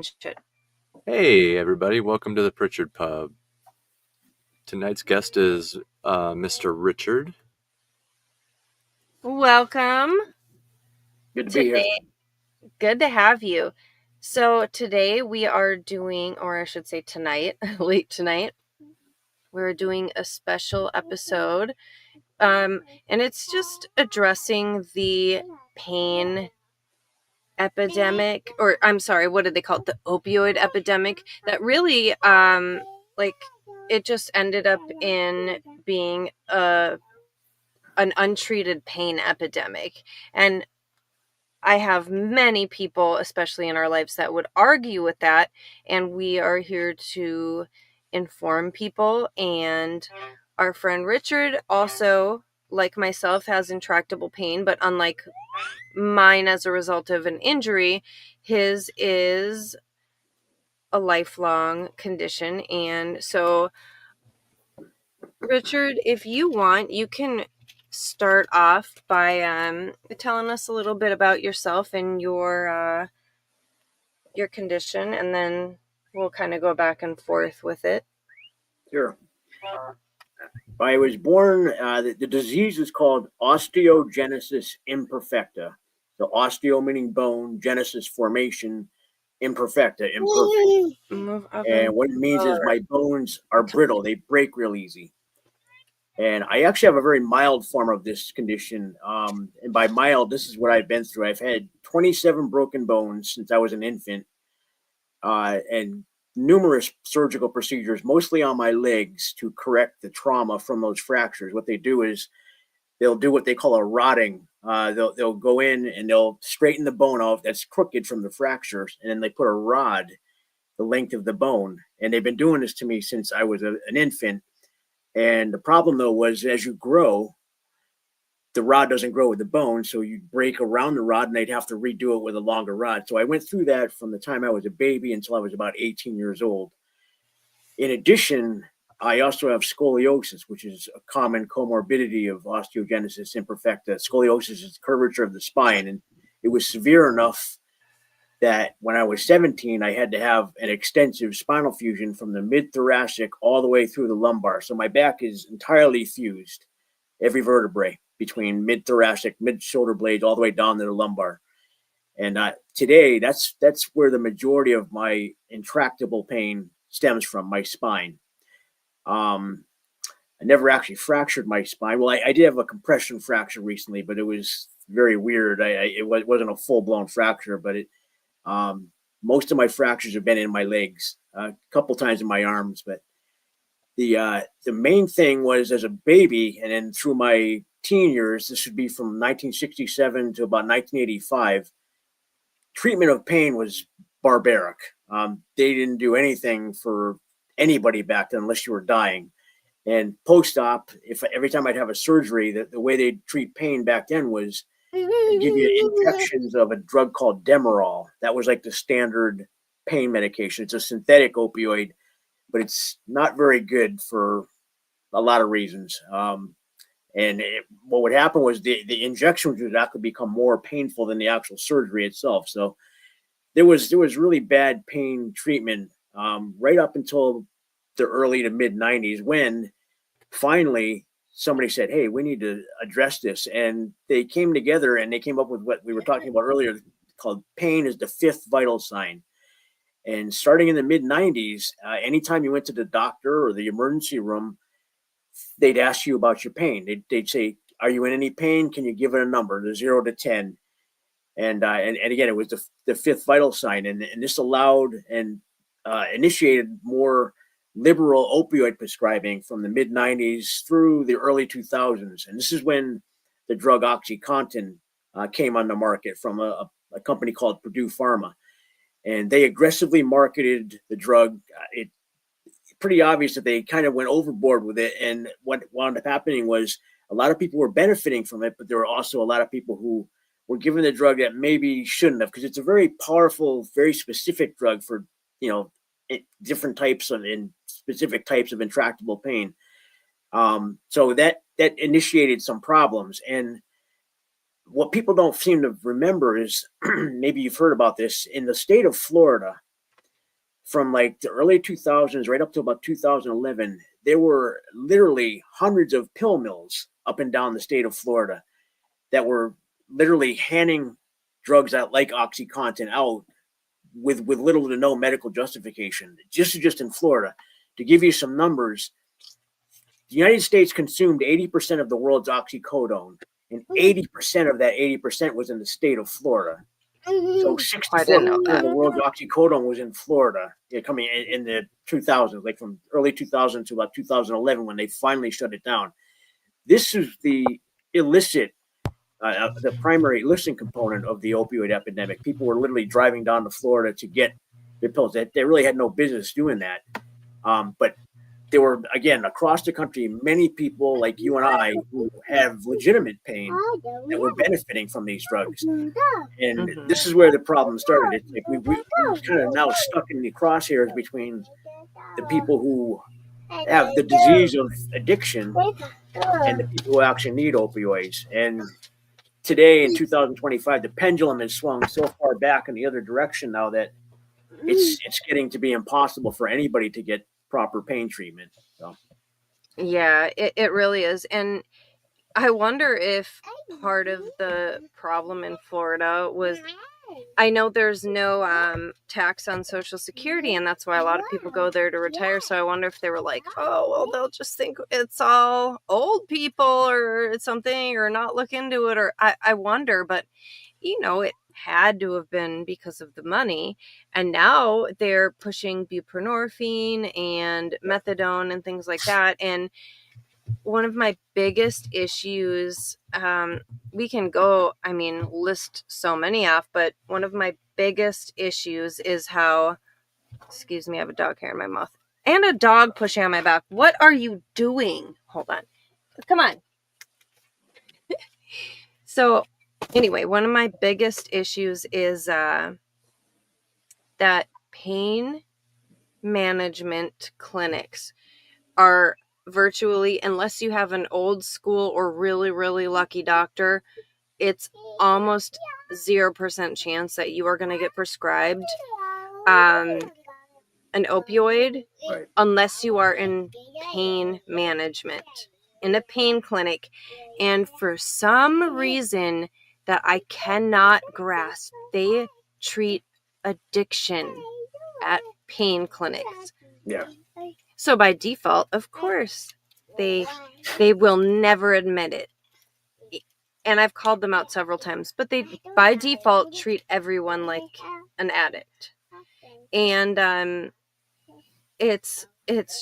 Shit. Hey everybody, welcome to the Pritchard Pub. Tonight's guest is Mr. Richard. Welcome. Good to be here. Good to have you. So today we are doing, or I should say tonight, late tonight, we're doing a special episode. And it's just addressing the pain epidemic, or I'm sorry, what did they call it? The opioid epidemic that really, it just ended up in being an untreated pain epidemic. And I have many people, especially in our lives, that would argue with that. And we are here to inform people. And our friend Richard also, like myself, has intractable pain, but unlike mine as a result of an injury, his is a lifelong condition. And so, Richard, if you want, you can start off by telling us a little bit about yourself and your condition, and then we'll kind of go back and forth with it. Sure. I was born, the disease is called osteogenesis imperfecta. So osteo meaning bone, genesis formation, imperfecta, imperfect. Okay. And what it means is my bones are brittle. They break real easy. And I actually have a very mild form of this condition. And by mild, this is what I've been through. I've had 27 broken bones since I was an infant. And numerous surgical procedures, mostly on my legs, to correct the trauma from those fractures. What they do is they'll do what they call a rodding. They'll go in and they'll straighten the bone off that's crooked from the fractures, and then they put a rod the length of the bone. And they've been doing this to me since I was an infant. And the problem, though, was as you grow, the rod doesn't grow with the bone, so you'd break around the rod and they'd have to redo it with a longer rod. So I went through that from the time I was a baby until I was about 18 years old. In addition, I also have scoliosis, which is a common comorbidity of osteogenesis imperfecta. Scoliosis is the curvature of the spine, and it was severe enough that when I was 17, I had to have an extensive spinal fusion from the mid-thoracic all the way through the lumbar. So my back is entirely fused, every vertebrae between mid-thoracic, mid-shoulder blades, all the way down to the lumbar. And today, that's where the majority of my intractable pain stems from, my spine. I never actually fractured my spine. Well, I did have a compression fracture recently, but it was very weird. It wasn't a full-blown fracture, but most of my fractures have been in my legs, a couple times in my arms. But the main thing was as a baby, and then through my teen years, this would be from 1967 to about 1985, treatment of pain was barbaric. They didn't do anything for anybody back then unless you were dying. And post-op, if every time I'd have a surgery, the way they'd treat pain back then was give you injections of a drug called Demerol. That was like the standard pain medication. It's a synthetic opioid, but it's not very good for a lot of reasons. What would happen was the injections would actually become more painful than the actual surgery itself. So there was really bad pain treatment right up until the early to mid 90s, when finally somebody said, hey, we need to address this. And they came together and they came up with what we were talking about earlier, called pain is the fifth vital sign. And starting in the mid 90s, anytime you went to the doctor or the emergency room, they'd ask you about your pain. They'd say, are you in any pain? Can you give it a number, the 0 to 10? And again, it was the fifth vital sign. And this allowed and initiated more liberal opioid prescribing from the mid 90s through the early 2000s. And this is when the drug OxyContin came on the market from a company called Purdue Pharma. And they aggressively marketed the drug. It's pretty obvious that they kind of went overboard with it. And what wound up happening was a lot of people were benefiting from it, but there were also a lot of people who were given the drug that maybe shouldn't have, because it's a very powerful, very specific drug for, different types of and specific types of intractable pain. So that initiated some problems. And what people don't seem to remember is, maybe you've heard about this, in the state of Florida, from like the early 2000s right up to about 2011, there were literally hundreds of pill mills up and down the state of Florida that were literally handing drugs out like OxyContin out with little to no medical justification. Just in Florida, to give you some numbers, the United States consumed 80% of the world's oxycodone, and 80% of that 80% was in the state of Florida. So I didn't know 64% of that. the world's oxycodone was in Florida, coming in the 2000s, like from early 2000 to about 2011 when they finally shut it down. This is the illicit, the primary illicit component of the opioid epidemic. People were literally driving down to Florida to get their pills. They really had no business doing that. But there were, again, across the country, many people like you and I who have legitimate pain that were benefiting from these drugs. And this is where the problem started. It's like we're kind of now stuck in the crosshairs between the people who have the disease of addiction and the people who actually need opioids. And today in 2025, the pendulum has swung so far back in the other direction now that it's getting to be impossible for anybody to get proper pain treatment. So. Yeah, it really is. And I wonder if part of the problem in Florida was, I know there's no tax on Social Security, and that's why a lot of people go there to retire. So I wonder if they were like, oh, well, they'll just think it's all old people or something, or not look into it. Or I wonder, but it had to have been because of the money. And now they're pushing buprenorphine and methadone and things like that. And one of my biggest issues, we can go, list so many off, but one of my biggest issues is how, excuse me, I have a dog hair in my mouth and a dog pushing on my back. What are you doing? Hold on. Come on. So anyway, one of my biggest issues is that pain management clinics are virtually, unless you have an old school or really, really lucky doctor, it's almost 0% chance that you are going to get prescribed an opioid unless you are in pain management, in a pain clinic. And for some reason that I cannot grasp, they treat addiction at pain clinics. Yeah. So by default, of course, they will never admit it. And I've called them out several times, but they by default treat everyone like an addict. And it's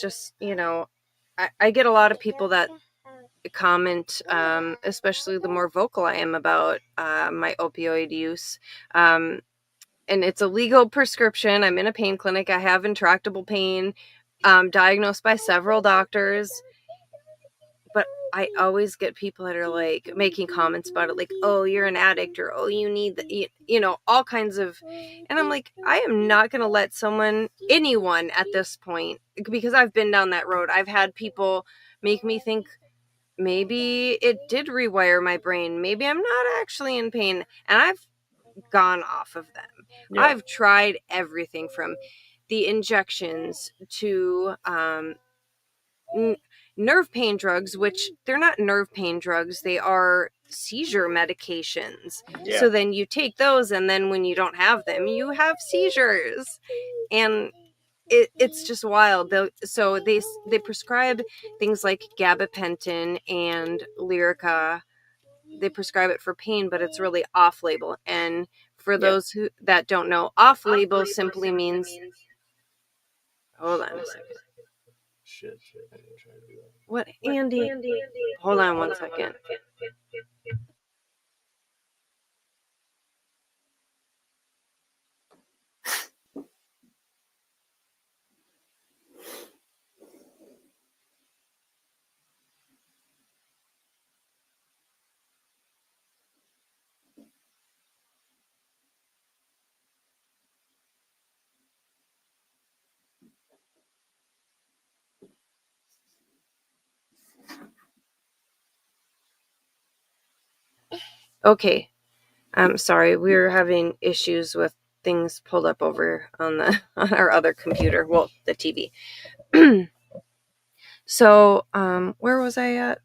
just, I get a lot of people that comment, especially the more vocal I am about my opioid use. And it's a legal prescription. I'm in a pain clinic. I have intractable pain, diagnosed by several doctors. But I always get people that are like making comments about it, like, oh, you're an addict, or oh, you need all kinds of, and I'm like, I am not going to let anyone at this point, because I've been down that road. I've had people make me think maybe it did rewire my brain. Maybe I'm not actually in pain. And I've gone off of them. Yeah. I've tried everything from the injections to nerve pain drugs, which they're not nerve pain drugs. They are seizure medications. Yeah. So then you take those, and then when you don't have them, you have seizures. And it's just wild. So they prescribe things like gabapentin and Lyrica. They prescribe it for pain, but it's really off-label. And for those that don't know, off-label simply means... Hold on a second. Shit. I didn't try to do that. What, Andy? Hold on one second. Okay. I'm sorry. We were having issues with things pulled up over on our other computer. Well, the TV. So, where was I at?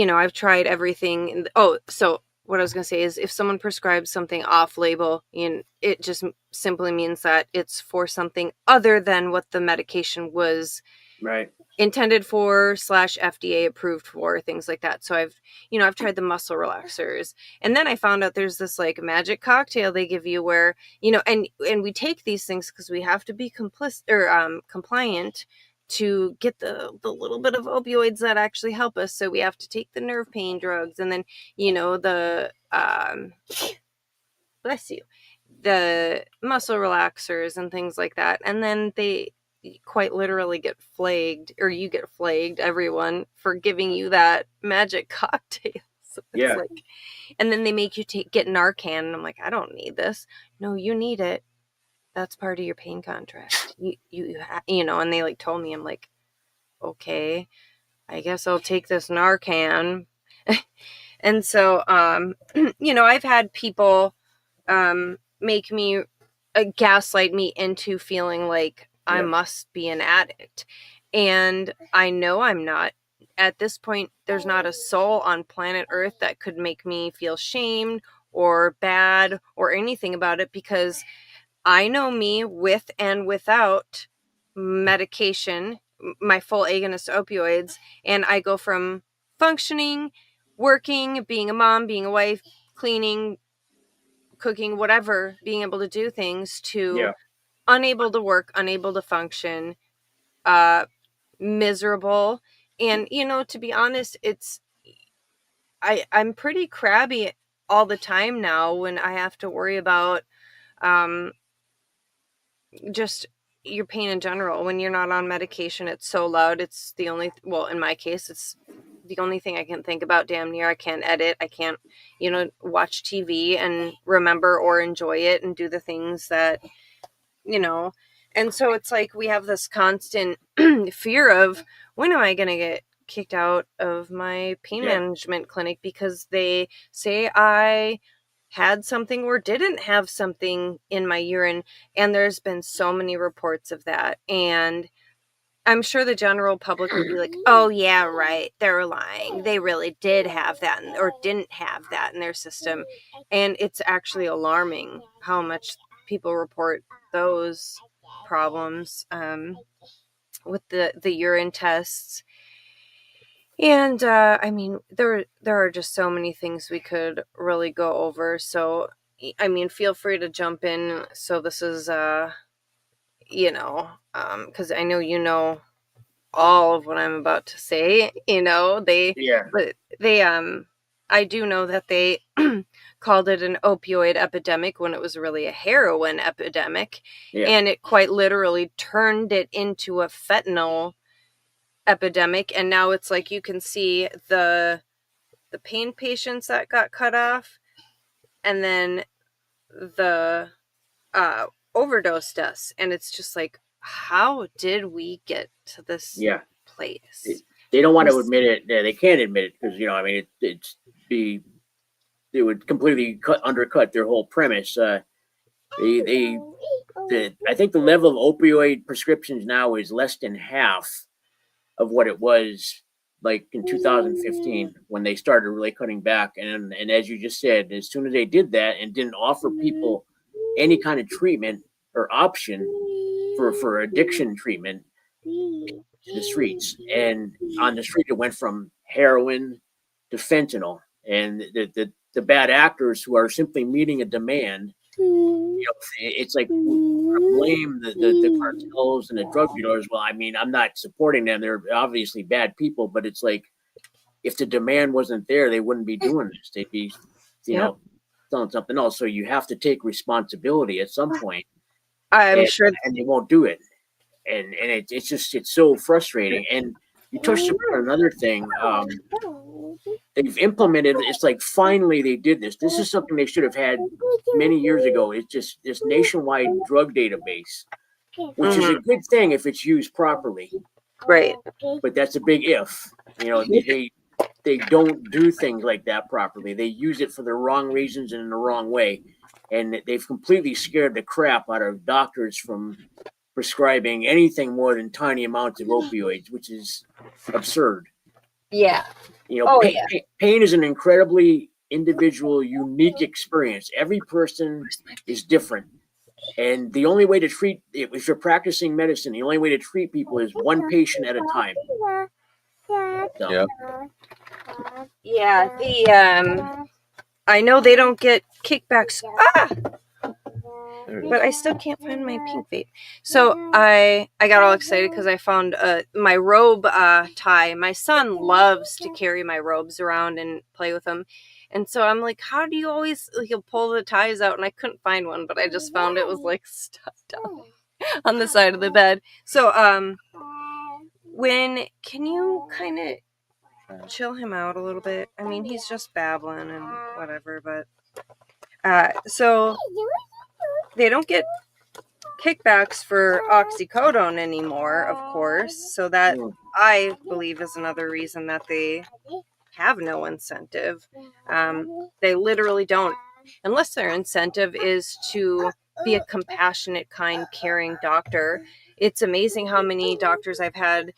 I've tried everything. So what I was going to say is if someone prescribes something off label, it just simply means that it's for something other than what the medication was Right. intended for / FDA approved for, things like that. So I've tried the muscle relaxers, and then I found out there's this like magic cocktail they give you where, and we take these things because we have to be compliant to get the little bit of opioids that actually help us. So we have to take the nerve pain drugs, and then, the bless you, the muscle relaxers and things like that. And then they quite literally get flagged, or you get flagged, everyone, for giving you that magic cocktail. So it's like, and then they make you get Narcan, and I'm like, I don't need this. No, you need it. That's part of your pain contract. And they like told me, I'm like, okay, I guess I'll take this Narcan. And so, I've had people make me gaslight me into feeling like I must be an addict. And I know I'm not. At this point, there's not a soul on planet Earth that could make me feel shamed or bad or anything about it, because I know me with and without medication, my full agonist opioids, and I go from functioning, working, being a mom, being a wife, cleaning, cooking, whatever, being able to do things, to unable to work, unable to function, miserable. And, to be honest, I'm pretty crabby all the time now when I have to worry about just your pain in general. When you're not on medication, it's so loud. It's the only, well, in my case, it's the only thing I can think about damn near. I can't edit. I can't, watch TV and remember or enjoy it and do the things that, and so it's like we have this constant fear of, when am I going to get kicked out of my pain management clinic because they say I had something or didn't have something in my urine. And there's been so many reports of that. And I'm sure the general public would be like, oh yeah, right, they're lying. They really did have that or didn't have that in their system. And it's actually alarming how much people report those problems with the urine tests. And I mean, there are just so many things we could really go over. So, I mean, feel free to jump in. So this is, because I know all of what I'm about to say. I do know that they called it an opioid epidemic when it was really a heroin epidemic, and it quite literally turned it into a fentanyl epidemic. And now it's like you can see the pain patients that got cut off, and then the overdose deaths, and it's just like, how did we get to this place? They don't want to admit it. They can't admit it because I mean, they would completely undercut their whole premise. I think the level of opioid prescriptions now is less than half of what it was like in 2015 when they started really cutting back. And as you just said, as soon as they did that and didn't offer people any kind of treatment or option for addiction treatment, to the streets. And on the street, it went from heroin to fentanyl. And the bad actors who are simply meeting a demand, it's like blame the cartels and the drug dealers. Well, I mean, I'm not supporting them. They're obviously bad people, but it's like, if the demand wasn't there, they wouldn't be doing this. They'd be, selling something else. So you have to take responsibility at some point. I'm sure. And they won't do it. And it's so frustrating. And you touched upon another thing. They've implemented, it's like finally they did this. This is something they should have had many years ago. It's just this nationwide drug database, which is a good thing if it's used properly. Right. But that's a big if. They they don't do things like that properly. They use it for the wrong reasons and in the wrong way. And they've completely scared the crap out of doctors from prescribing anything more than tiny amounts of opioids, which is absurd. Yeah. You know, Oh, pain is an incredibly individual, unique experience. Every person is different. And the only way to treat, if you're practicing medicine, the only way to treat people is one patient at a time. So, Yep. Yeah. I know they don't get kickbacks. But I still can't find my pink vape. So I got all excited because I found my robe tie. My son loves to carry my robes around and play with them. And so I'm like, how do you always, he'll pull the ties out, and I couldn't find one, but I just found it was like stuck down on the side of the bed. So can you kind of chill him out a little bit? I mean, he's just babbling and whatever, but so they don't get kickbacks for oxycodone anymore, of course. So that, I believe, is another reason that they have no incentive. They literally don't, unless their incentive is to be a compassionate, kind, caring doctor. It's amazing how many doctors I've had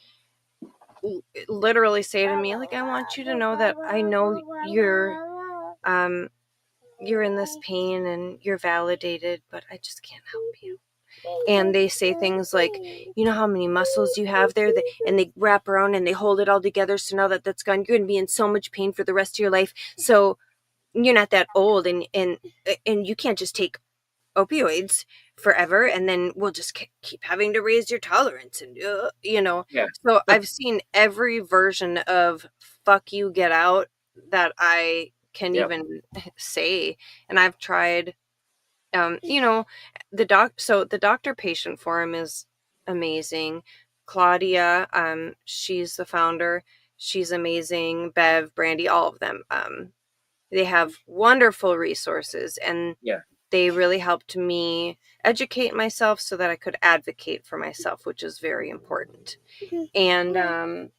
literally say to me, like, I want you to know that I know you're in this pain and you're validated, but I just can't help you. And they say things like, you know how many muscles you have there, and they wrap around and they hold it all together, so now that that's gone, you're going to be in so much pain for the rest of your life, so you're not that old, and you can't just take opioids forever, and then we'll just keep having to raise your tolerance, and yeah. So I've seen every version of fuck you, get out that I can even say, and I've tried. The doctor patient forum is amazing. Claudia, she's the founder. She's amazing. Bev, Brandy, all of them. They have wonderful resources, and they really helped me educate myself so that I could advocate for myself, which is very important. And come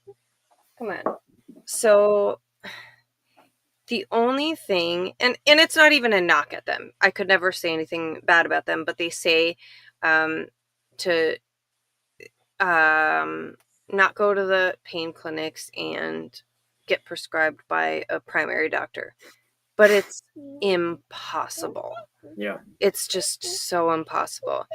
on. So the only thing, and it's not even a knock at them. I could never say anything bad about them, but they say to not go to the pain clinics and get prescribed by a primary doctor. But it's impossible. Yeah. It's just so impossible.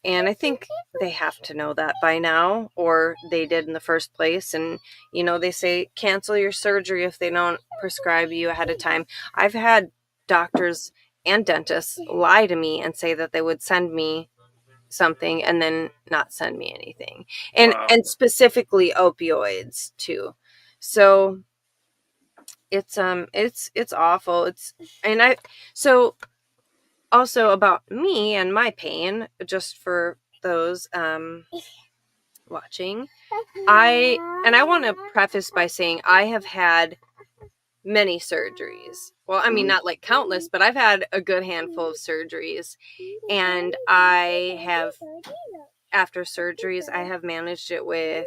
And I think they have to know that by now, or they did in the first place. And, they say cancel your surgery if they don't prescribe you ahead of time. I've had doctors and dentists lie to me and say that they would send me something and then not send me anything. And specifically opioids too. So it's awful. So also about me and my pain, just for those watching, I want to preface by saying I have had many surgeries. Well, I mean, not like countless, but I've had a good handful of surgeries, and after surgeries, I have managed it with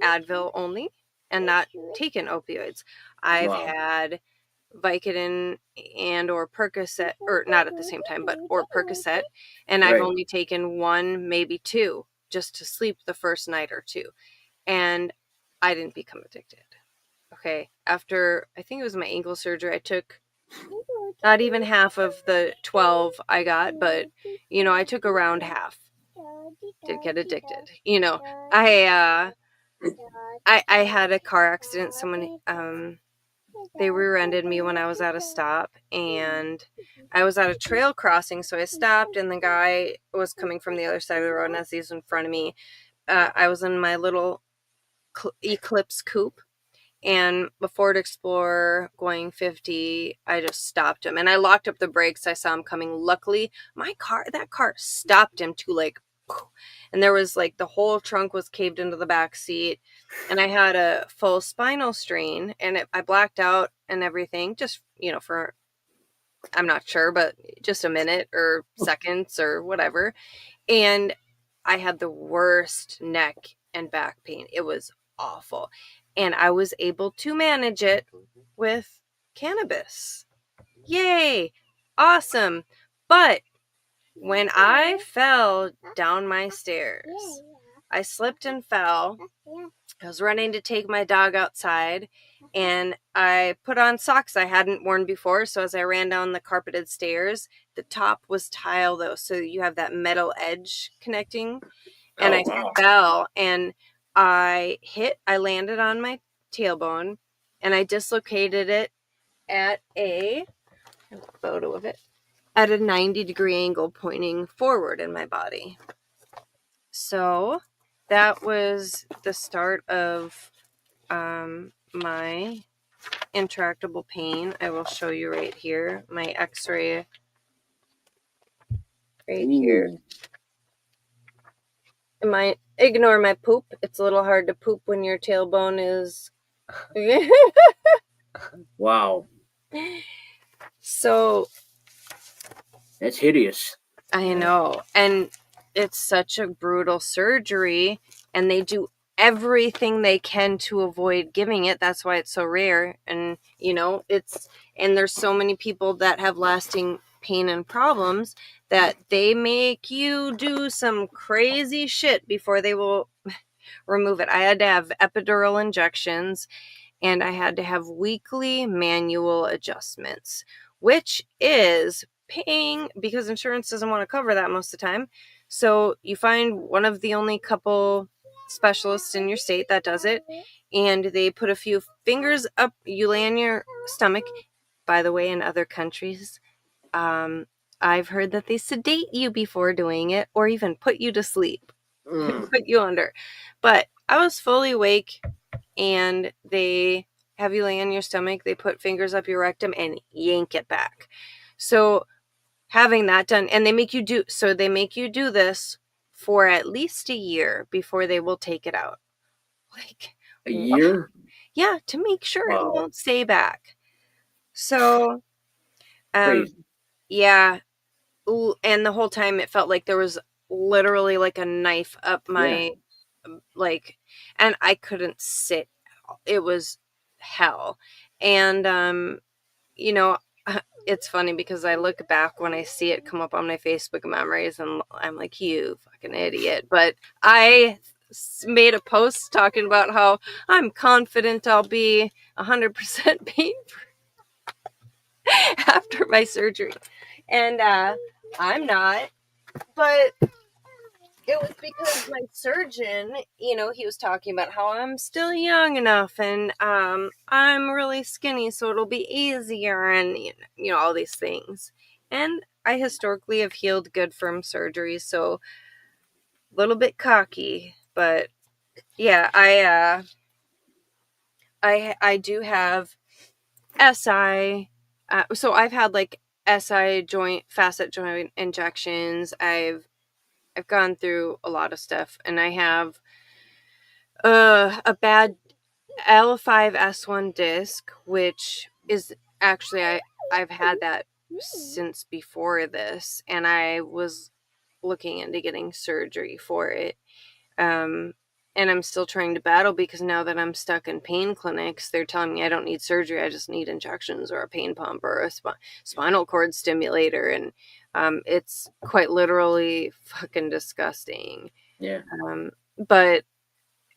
Advil only and not taken opioids. I've had Vicodin and or Percocet, or not at the same time, or Percocet, and I've only taken one, maybe two, just to sleep the first night or two, and I didn't become addicted. Okay, after, I think it was my ankle surgery, I took not even half of the 12 I got, but I took around half. Did get addicted. I had a car accident. Someone they rear-ended me when I was at a stop, and I was at a trail crossing, so I stopped, and the guy was coming from the other side of the road, and as he was in front of me, I was in my little Eclipse coupe, and a Ford Explorer going 50, I just stopped him, and I locked up the brakes. I saw him coming. Luckily, that car stopped him too, and there was the whole trunk was caved into the back seat, and I had a full spinal strain, and I blacked out and everything, just for, I'm not sure, but just a minute or seconds or whatever, and I had the worst neck and back pain. It was awful. and I was able to manage it with cannabis. Yay! Awesome. But when I fell down my stairs, I slipped and fell. I was running to take my dog outside, and I put on socks I hadn't worn before. So as I ran down the carpeted stairs, the top was tile though, so you have that metal edge connecting. And I fell, and I landed on my tailbone, and I dislocated it at a photo of it at a 90-degree angle pointing forward in my body. So that was the start of my intractable pain. I will show you right here, my x-ray right here. Ignore my poop. It's a little hard to poop when your tailbone is... Wow. So that's hideous. I know. And it's such a brutal surgery, and they do everything they can to avoid giving it. That's why it's so rare. And, and there's so many people that have lasting pain and problems that they make you do some crazy shit before they will remove it. I had to have epidural injections, and I had to have weekly manual adjustments, which is paying because insurance doesn't want to cover that most of the time. So you find one of the only couple specialists in your state that does it, and they put a few fingers up. You lay on your stomach. By the way, in other countries, I've heard that they sedate you before doing it, or even put you to sleep, put you under. But I was fully awake, and they have you lay on your stomach. They put fingers up your rectum and yank it back. So having that done, and they make you do this for at least a year before they will take it out. Like a year? Yeah, to make sure it won't stay back. So, crazy. Yeah. And the whole time it felt like there was literally like a knife up my, and I couldn't sit. It was hell. And, it's funny because I look back when I see it come up on my Facebook memories, and I'm like, you fucking idiot. But I made a post talking about how I'm confident I'll be 100% pain-free after my surgery. And I'm not. But it was because my surgeon, he was talking about how I'm still young enough, and I'm really skinny, so it'll be easier, and all these things. And I historically have healed good from surgeries, so a little bit cocky, but yeah, I do have SI. So I've had like SI facet joint injections. I've gone through a lot of stuff, and I have a bad L5S1 disc, which is actually I've had that since before this, and I was looking into getting surgery for it. And I'm still trying to battle because now that I'm stuck in pain clinics, they're telling me I don't need surgery. I just need injections or a pain pump or a spinal cord stimulator. And it's quite literally fucking disgusting. Yeah. But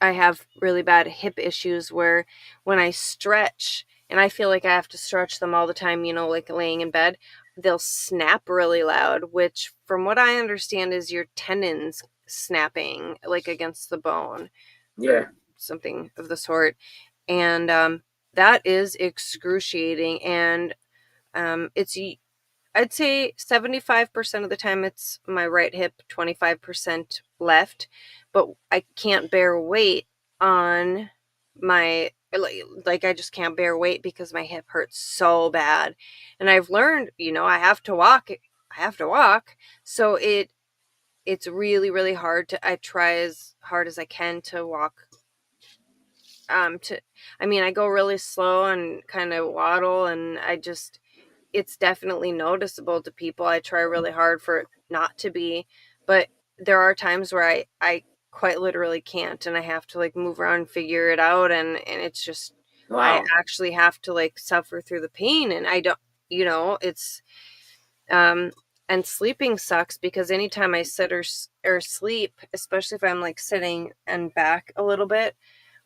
I have really bad hip issues where when I stretch, and I feel like I have to stretch them all the time, like laying in bed, they'll snap really loud, which from what I understand is your tendons snapping like against the bone. Yeah. Something of the sort. And that is excruciating. And I'd say 75% of the time it's my right hip, 25% left, but I can't bear weight on my, like I just can't bear weight because my hip hurts so bad. And I've learned, I have to walk. So it's really, really hard I try as hard as I can to walk. I go really slow and kind of waddle, and it's definitely noticeable to people. I try really hard for it not to be, but there are times where I quite literally can't, and I have to like move around and figure it out, and it's just I Wow. actually have to like suffer through the pain, and I don't, it's and sleeping sucks because anytime I sit or sleep, especially if I'm like sitting and back a little bit,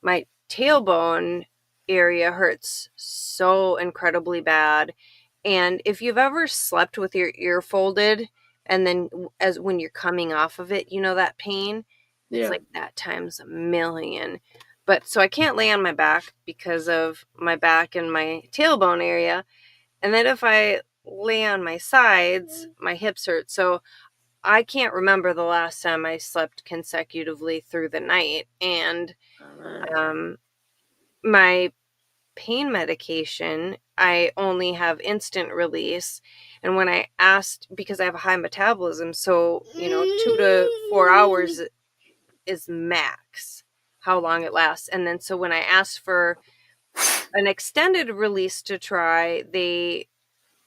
my tailbone area hurts so incredibly bad. And if you've ever slept with your ear folded and then as when you're coming off of it, that pain, it's Yeah. like that times a million. But so I can't lay on my back because of my back and my tailbone area. And then if I lay on my sides, my hips hurt. So I can't remember the last time I slept consecutively through the night. And my pain medication, I only have instant release. And when I asked, because I have a high metabolism, so 2 to 4 hours is max how long it lasts. And then so when I asked for an extended release to try, they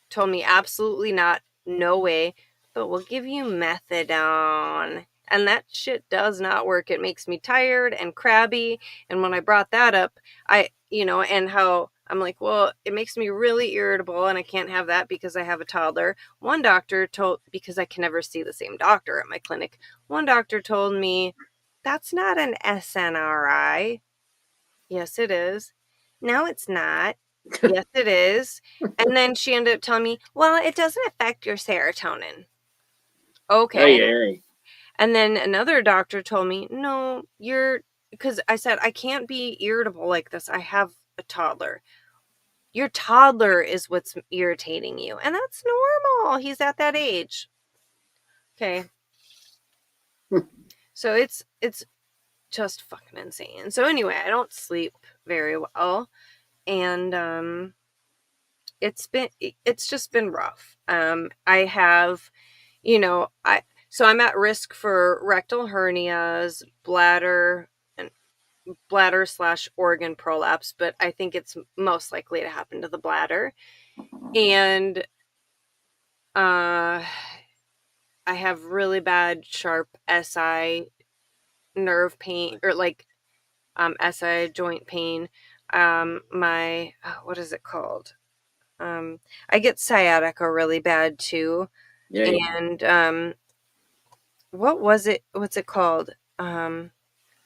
told me absolutely not, no way, but we'll give you methadone. And that shit does not work. It makes me tired and crabby. And when I brought that up, and how I'm like, well, it makes me really irritable and I can't have that because I have a toddler. One doctor told, because I can never see the same doctor at my clinic, one doctor told me, that's not an SNRI. Yes, it is. No, it's not. Yes, it is. And then she ended up telling me, well, it doesn't affect your serotonin. Okay. Hey. And then another doctor told me, no, because I said, I can't be irritable like this. I have a toddler. Your toddler is what's irritating you. And that's normal. He's at that age. Okay. So it's just fucking insane. So anyway, I don't sleep very well. And it's just been rough. I have, so I'm at risk for rectal hernias, bladder / organ prolapse, but I think it's most likely to happen to the bladder. And I have really bad sharp SI nerve pain, or like SI joint pain. What is it called? I get sciatica really bad too. Yeah. And what's it called? I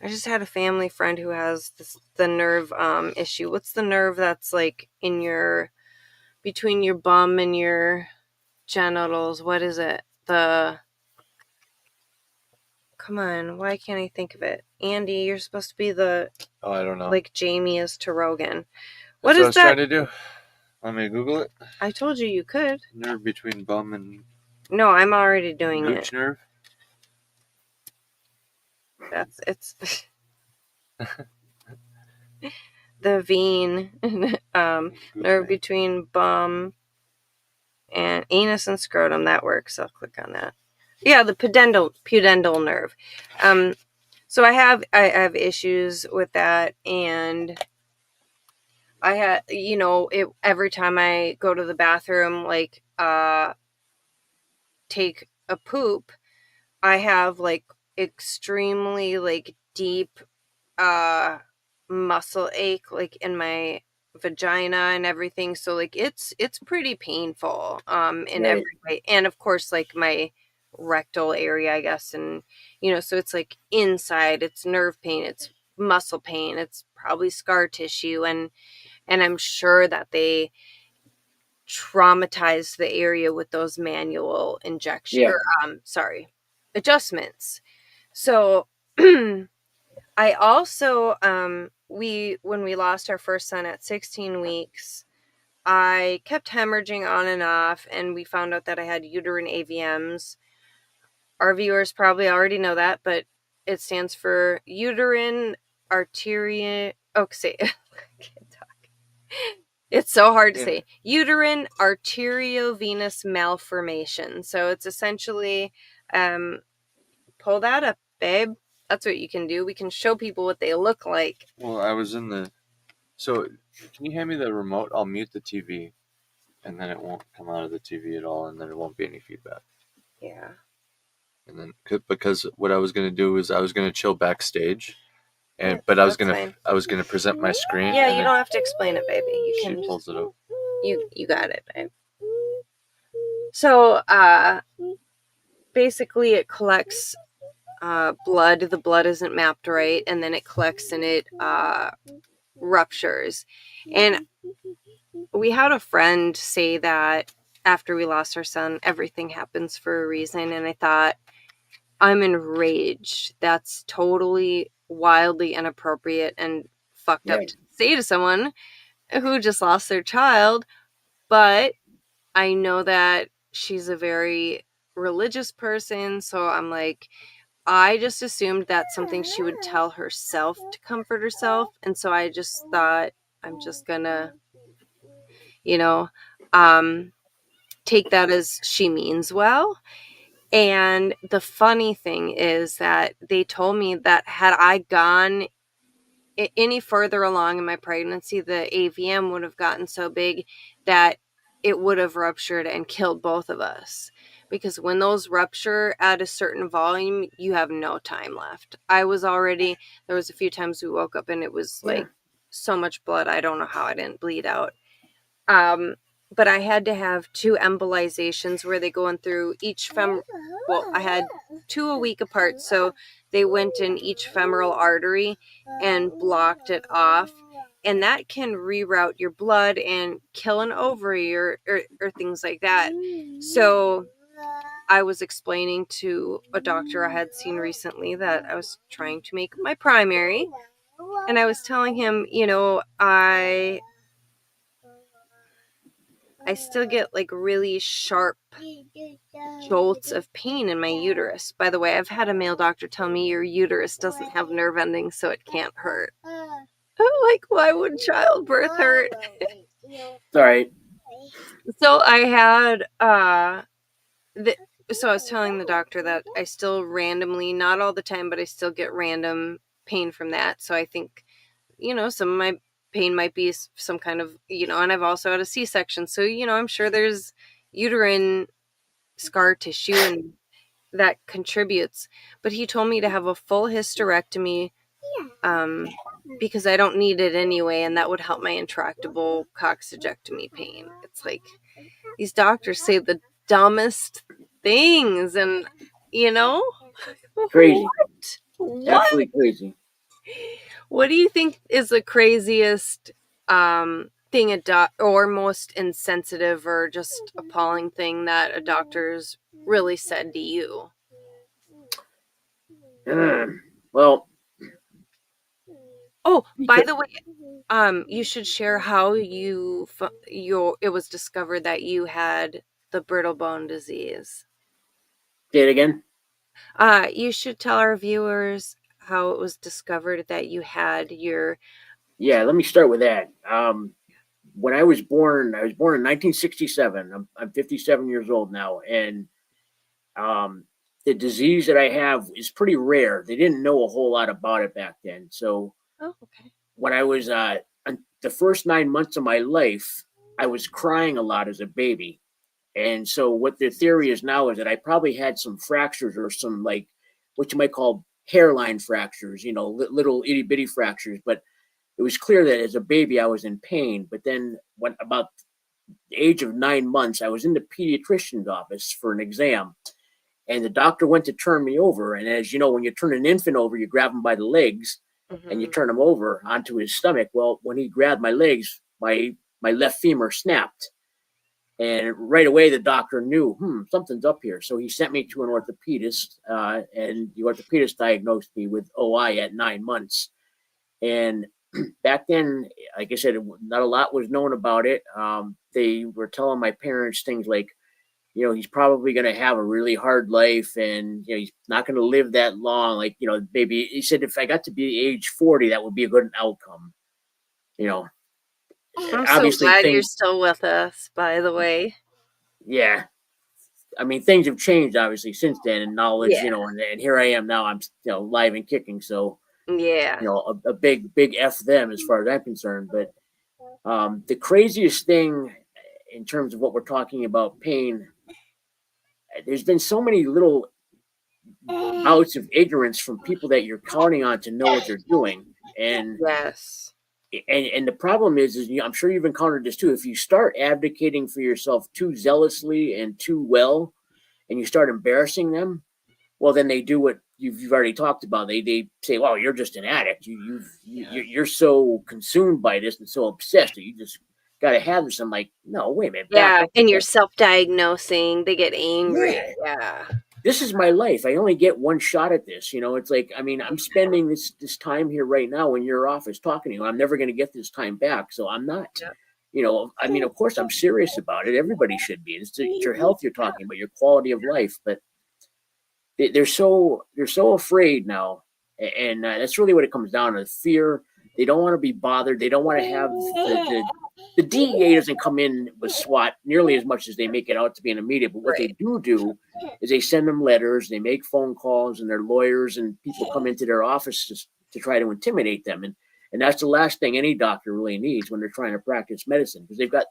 just had a family friend who has the nerve issue. What's the nerve that's like between your bum and your genitals? What is it? Come on, why can't I think of it? Andy, you're supposed to be I don't know. like Jamie is to Rogan. That's what I was that? trying to do. Want me to Google it? I told you could. Nerve between bum and No, I'm already doing gooch it. nerve. It's the vein, nerve between bum and anus and scrotum. That works. I'll click on that. Yeah, the pudendal nerve. So I have issues with that, and I had, every time I go to the bathroom, like take a poop, I have like extremely like deep muscle ache like in my vagina and everything. So like it's pretty painful in every way. And of course like my rectal area, I guess, and so it's like inside, it's nerve pain, it's muscle pain, it's probably scar tissue, and I'm sure that they traumatized the area with those manual adjustments. So I also when we lost our first son at 16 weeks, I kept hemorrhaging on and off, and we found out that I had uterine AVMs. Our viewers probably already know that, but it stands for uterine arteria. Oh, say I can't talk. It's so hard to say. Uterine arteriovenous malformation. So it's essentially, pull that up, babe. That's what you can do. We can show people what they look like. Well, I was in the. So, can you hand me the remote? I'll mute the TV, and then it won't come out of the TV at all, and then it won't be any feedback. Yeah. And then because what I was going to do is I was going to chill backstage, and Yeah, but I was that's going to present my screen. Yeah, and you then don't have to explain it, baby. You she can pulls it up. you got it, babe. So basically it collects blood. The blood isn't mapped right, and then it collects and it ruptures. And we had a friend say that after we lost our son, everything happens for a reason. And I thought, I'm enraged. That's totally wildly inappropriate and fucked up Right. to say to someone who just lost their child. But I know that she's a very religious person. So I'm like, I just assumed that's something she would tell herself to comfort herself. And so I just thought, I'm just gonna, you know, take that as she means well. And the funny thing is that they told me that had I gone any further along in my pregnancy, the AVM would have gotten so big that it would have ruptured and killed both of us. Because when those rupture at a certain volume, you have no time left. There was a few times we woke up and it was like so much blood. I don't know how I didn't bleed out. But I had to have 2 embolizations where they go in through each well, I had 2 a week apart, so they went in each femoral artery and blocked it off, and that can reroute your blood and kill an ovary or things like that. So I was explaining to a doctor I had seen recently that I was trying to make my primary, and I was telling him, I still get like really sharp jolts of pain in my uterus. By the way, I've had a male doctor tell me your uterus doesn't have nerve endings, so it can't hurt. I'm like, why would childbirth hurt? It's all right. So I had, so I was telling the doctor that I still randomly, not all the time, but I still get random pain from that. So I think, some of my pain might be some kind of, and I've also had a C-section. So, I'm sure there's uterine scar tissue and that contributes. But he told me to have a full hysterectomy because I don't need it anyway, and that would help my intractable coccygectomy pain. It's like these doctors say the dumbest things, and Crazy. What? Absolutely crazy. What do you think is the craziest thing or most insensitive or just appalling thing that a doctor's really said to you? Well. Oh, by the way, you should share how it was discovered that you had the brittle bone disease. Say it again. You should tell our viewers how it was discovered that you had your. Yeah, let me start with that. When I was born in 1967. I'm 57 years old now, and the disease that I have is pretty rare. They didn't know a whole lot about it back then. So Oh, okay. when I was the first 9 months of my life, I was crying a lot as a baby. And so what the theory is now is that I probably had some fractures or some like what you might call hairline fractures, little itty bitty fractures. But it was clear that as a baby I was in pain. But then when about the age of 9 months, I was in the pediatrician's office for an exam. And the doctor went to turn me over. And as you know, when you turn an infant over, you grab him by the legs and you turn him over onto his stomach. Well, when he grabbed my legs, my left femur snapped. And right away, the doctor knew, something's up here. So he sent me to an orthopedist, and the orthopedist diagnosed me with OI at 9 months. And back then, like I said, not a lot was known about it. They were telling my parents things like, he's probably going to have a really hard life, and he's not going to live that long. Like, maybe he said if I got to be age 40, that would be a good outcome. I'm Obviously, so glad you're still with us, by the way. Yeah. I mean, things have changed obviously since then, and knowledge, and here I am now. I'm, live and kicking. So, yeah, a big F them as far as I'm concerned. But the craziest thing in terms of what we're talking about pain, there's been so many little bouts of ignorance from people that you're counting on to know what they're doing. And Yes. and the problem is I'm sure you've encountered this too. If you start advocating for yourself too zealously and too well, and you start embarrassing them, well, then they do what you've already talked about. They say, "Well, you're just an addict. You're so consumed by this and so obsessed that you just got to have this." I'm like, no, wait a minute, back Yeah, up. and you're self-diagnosing. They get angry. Yeah. Yeah. This is my life. I only get one shot at this. It's like, I mean, I'm spending this time here right now in your office talking to you. I'm never going to get this time back. So I'm not, I mean, of course I'm serious about it. Everybody should be. It's your health you're talking about, your quality of life. But they're so afraid now. And that's really what it comes down to: fear. They don't want to be bothered. They don't want to have the DEA doesn't come in with SWAT nearly as much as they make it out to be in the media. But what they do is they send them letters, they make phone calls, and their lawyers and people come into their offices to try to intimidate them. And that's the last thing any doctor really needs when they're trying to practice medicine, because they've got,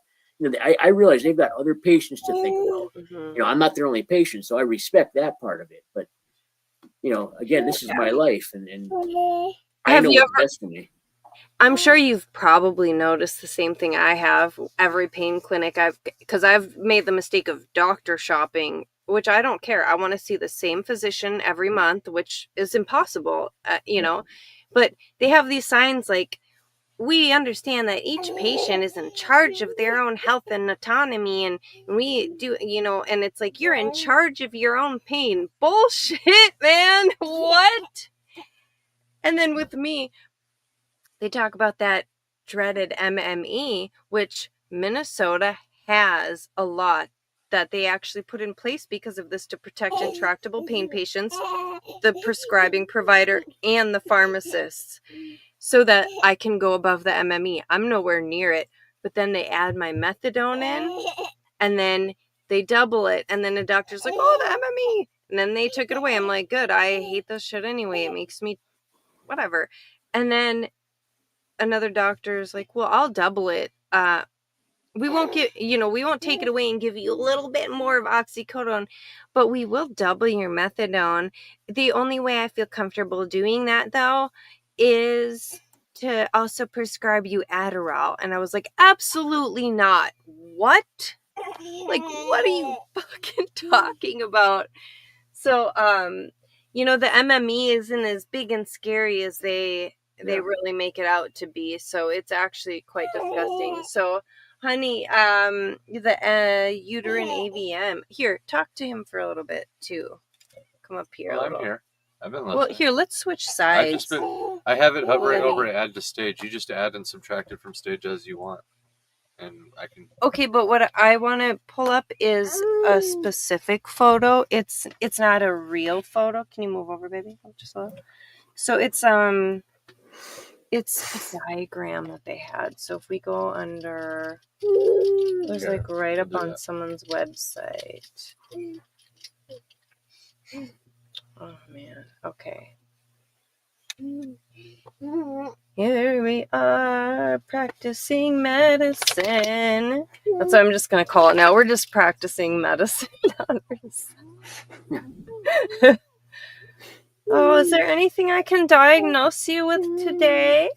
I realize they've got other patients to think about. Mm-hmm. I'm not their only patient, so I respect that part of it. But again, this is my life, and I know what's best for me. I'm sure you've probably noticed the same thing I have. Every pain clinic because I've made the mistake of doctor shopping, which I don't care. I want to see the same physician every month, which is impossible, but they have these signs like, we understand that each patient is in charge of their own health and autonomy, and we do, and it's like, you're in charge of your own pain. Bullshit, man. What? And then with me, they talk about that dreaded MME, which Minnesota has a lot that they actually put in place because of this to protect intractable pain patients, the prescribing provider, and the pharmacists, so that I can go above the MME. I'm nowhere near it, but then they add my methadone in, and then they double it, and then the doctor's like, oh, the MME, and then they took it away. I'm like, good, I hate this shit anyway. It makes me whatever. And then another doctor's like, well, I'll double it. We won't take it away and give you a little bit more of oxycodone, but we will double your methadone. The only way I feel comfortable doing that, though, is to also prescribe you Adderall. And I was like, absolutely not. What? Like, what are you fucking talking about? So, the MME isn't as big and scary as they really make it out to be. So it's actually quite disgusting. So, honey, the uterine AVM. Here, talk to him for a little bit too. Come up here. Well, I'm here. I've been listening. Well, here, let's switch sides. I have it hovering over to add to stage. You just add and subtract it from stage as you want. And I can. Okay, but what I want to pull up is a specific photo. It's not a real photo. Can you move over, baby? Just a little. So it's a diagram that they had. So if we go under, it was like right up on someone's website. Oh man. Okay. Here we are practicing medicine. That's what I'm just going to call it now. We're just practicing medicine. Oh, is there anything I can diagnose you with today?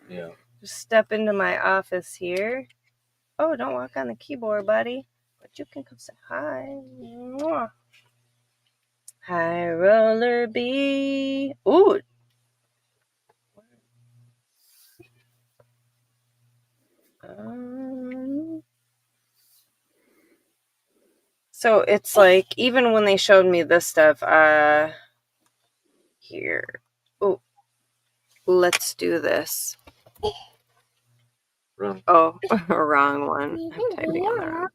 Yeah. Just step into my office here. Oh, don't walk on the keyboard, buddy. But you can come say hi. High roller B. Ooh. So it's like, even when they showed me this stuff, here. Oh, let's do this. Wrong. Oh, wrong one. I'm typing on the wrong.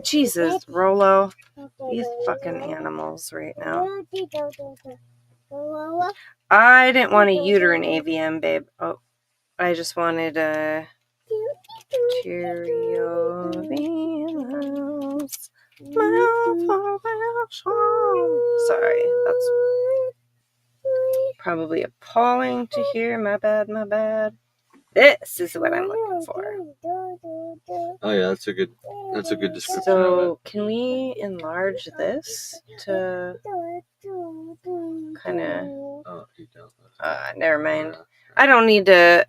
Jesus, Rolo. These fucking animals right now. I didn't want a uterine AVM, babe. Oh, I just wanted a Cheerio Venus. Sorry, that's probably appalling to hear. My bad. This is what I'm looking for. Oh yeah, that's a good That's a good description of So can we enlarge this to kind of? Oh, you don't. Never mind. I don't need to.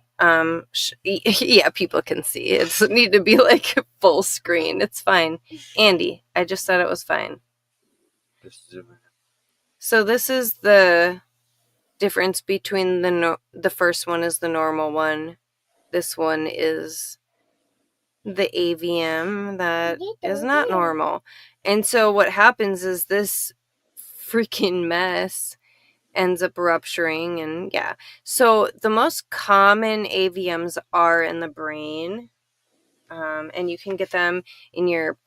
Yeah, people can see. It doesn't need to be like full screen. It's fine. Andy, I just said it was fine. Just zoom in. So this is the difference between the first one is the normal one. This one is the AVM that is not normal. And so what happens is this freaking mess ends up rupturing, and yeah. So the most common AVMs are in the brain, and you can get them in your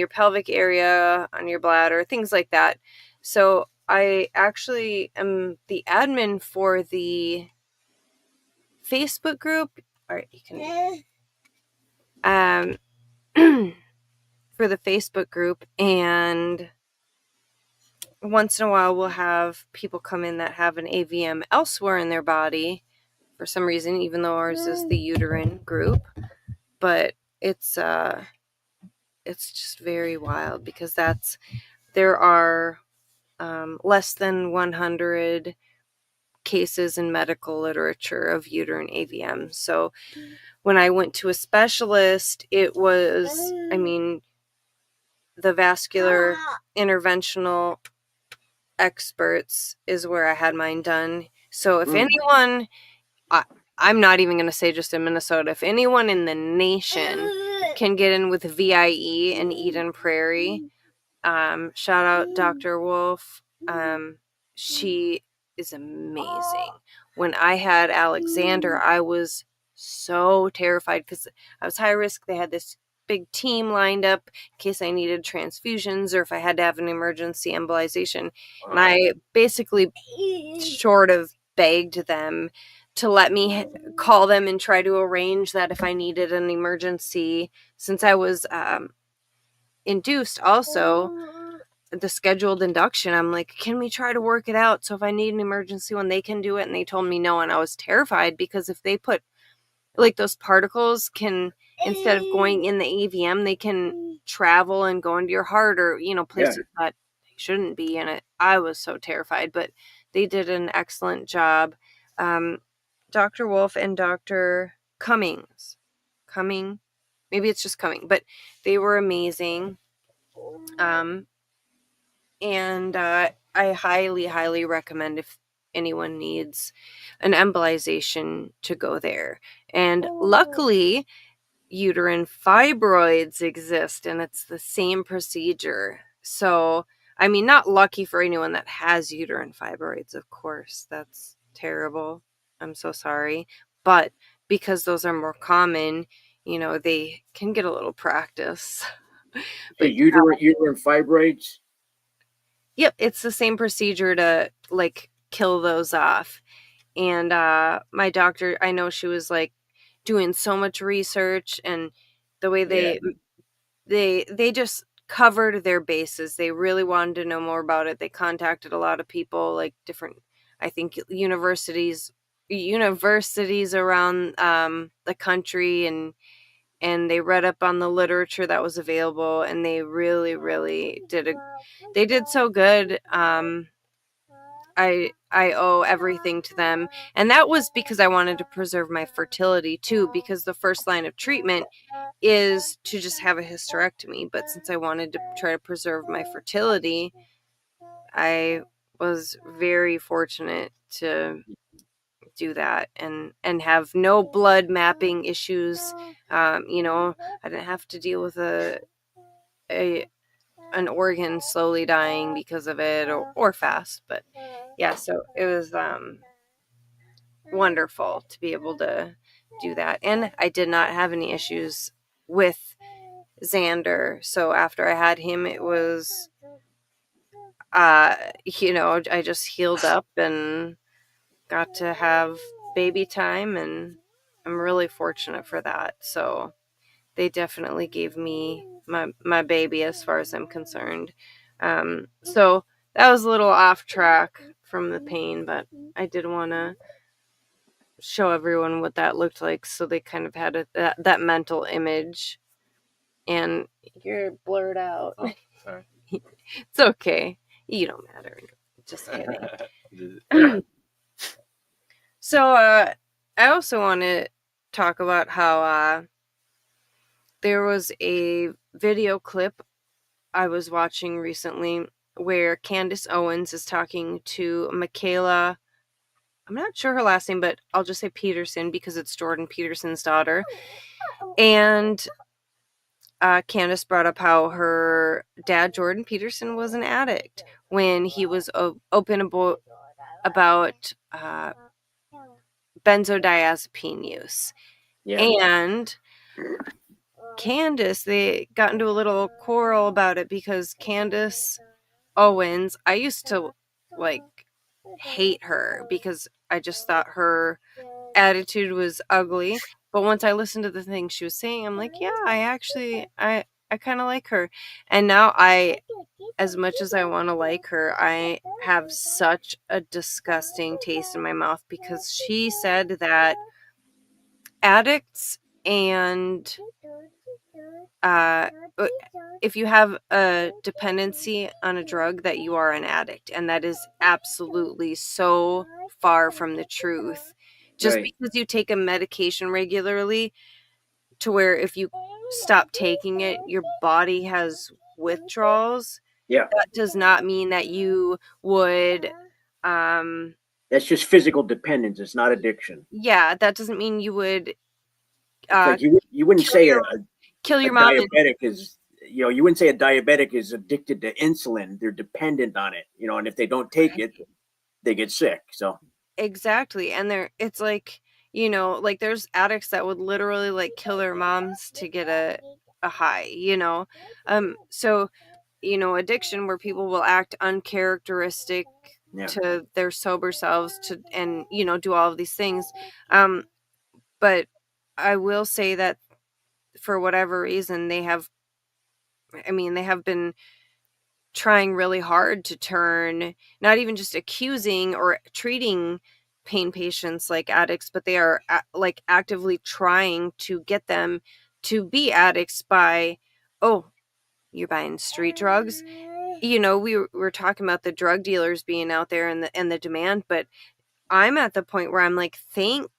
pelvic area, on your bladder, things like that. So I actually am the admin for the Facebook group. All right, you can for the Facebook group, and once in a while we'll have people come in that have an AVM elsewhere in their body for some reason, even though ours is the uterine group. But it's just very wild because there are less than 100 cases in medical literature of uterine AVM. So when I went to a specialist, it was, the vascular interventional experts is where I had mine done. So if anyone, I'm not even going to say just in Minnesota, if anyone in the nation can get in with VIE in Eden Prairie, shout out Dr. Wolf. She is amazing. When I had Alexander, I was so terrified because I was high risk. They had this big team lined up in case I needed transfusions or if I had to have an emergency embolization. And I basically sort of begged them to let me call them and try to arrange that if I needed an emergency, since I was induced also the scheduled induction. I'm like, can we try to work it out so if I need an emergency one they can do it? And they told me no, and I was terrified because if they put like those particles can, instead of going in the AVM, they can travel and go into your heart or places that they shouldn't be in it. I was so terrified, but they did an excellent job. Dr. Wolf and Dr. Cumming, maybe it's just Cumming, but they were amazing. And I highly, highly recommend if anyone needs an embolization to go there. And luckily, uterine fibroids exist, and it's the same procedure. So, not lucky for anyone that has uterine fibroids, of course. That's terrible. I'm so sorry. But because those are more common, they can get a little practice. But uterine fibroids? Yep, it's the same procedure to kill those off. And my doctor, I know she was doing so much research, and the way they just covered their bases. They really wanted to know more about it. They contacted a lot of people, different, I think, universities around the country, and they read up on the literature that was available, and they really, really did so good. I owe everything to them. And that was because I wanted to preserve my fertility too, because the first line of treatment is to just have a hysterectomy. But since I wanted to try to preserve my fertility, I was very fortunate to do that and have no blood mapping issues. I didn't have to deal with an organ slowly dying because of it or fast, but yeah, so it was wonderful to be able to do that. And I did not have any issues with Xander. So after I had him, it was I just healed up and got to have baby time, and I'm really fortunate for that. So they definitely gave me my baby as far as I'm concerned. So that was a little off track from the pain, but I did want to show everyone what that looked like so they kind of had that mental image. and you're blurred out. Oh, sorry. It's okay. You don't matter. Just kidding. So, I also want to talk about how there was a video clip I was watching recently where Candace Owens is talking to Michaela. I'm not sure her last name, but I'll just say Peterson because it's Jordan Peterson's daughter. And Candace brought up how her dad, Jordan Peterson, was an addict when he was open about benzodiazepine use. Yeah. And Candace, they got into a little quarrel about it because Candace Owens, I used to like hate her because I just thought her attitude was ugly. But once I listened to the things she was saying, I'm like, yeah, I kind of like her. And now as much as I want to like her, I have such a disgusting taste in my mouth because she said that addicts and if you have a dependency on a drug, that you are an addict, and that is absolutely so far from the truth. Just Right. because you take a medication regularly, to where if you stop taking it, your body has withdrawals. Yeah. That does not mean that you would. That's just physical dependence. It's not addiction. Yeah, that doesn't mean you would. Like you wouldn't say kill a your mom. diabetic is, you wouldn't say a diabetic is addicted to insulin. They're dependent on it, and if they don't take it, they get sick. So exactly, and it's like, like there's addicts that would literally like kill their moms to get a high. So addiction where people will act uncharacteristic to their sober selves and do all of these things. But I will say that for whatever reason they have been trying really hard to turn, not even just accusing or treating pain patients like addicts, but they are like actively trying to get them to be addicts by, oh, you're buying street drugs. We were talking about the drug dealers being out there and the demand, but I'm at the point where I'm like, thank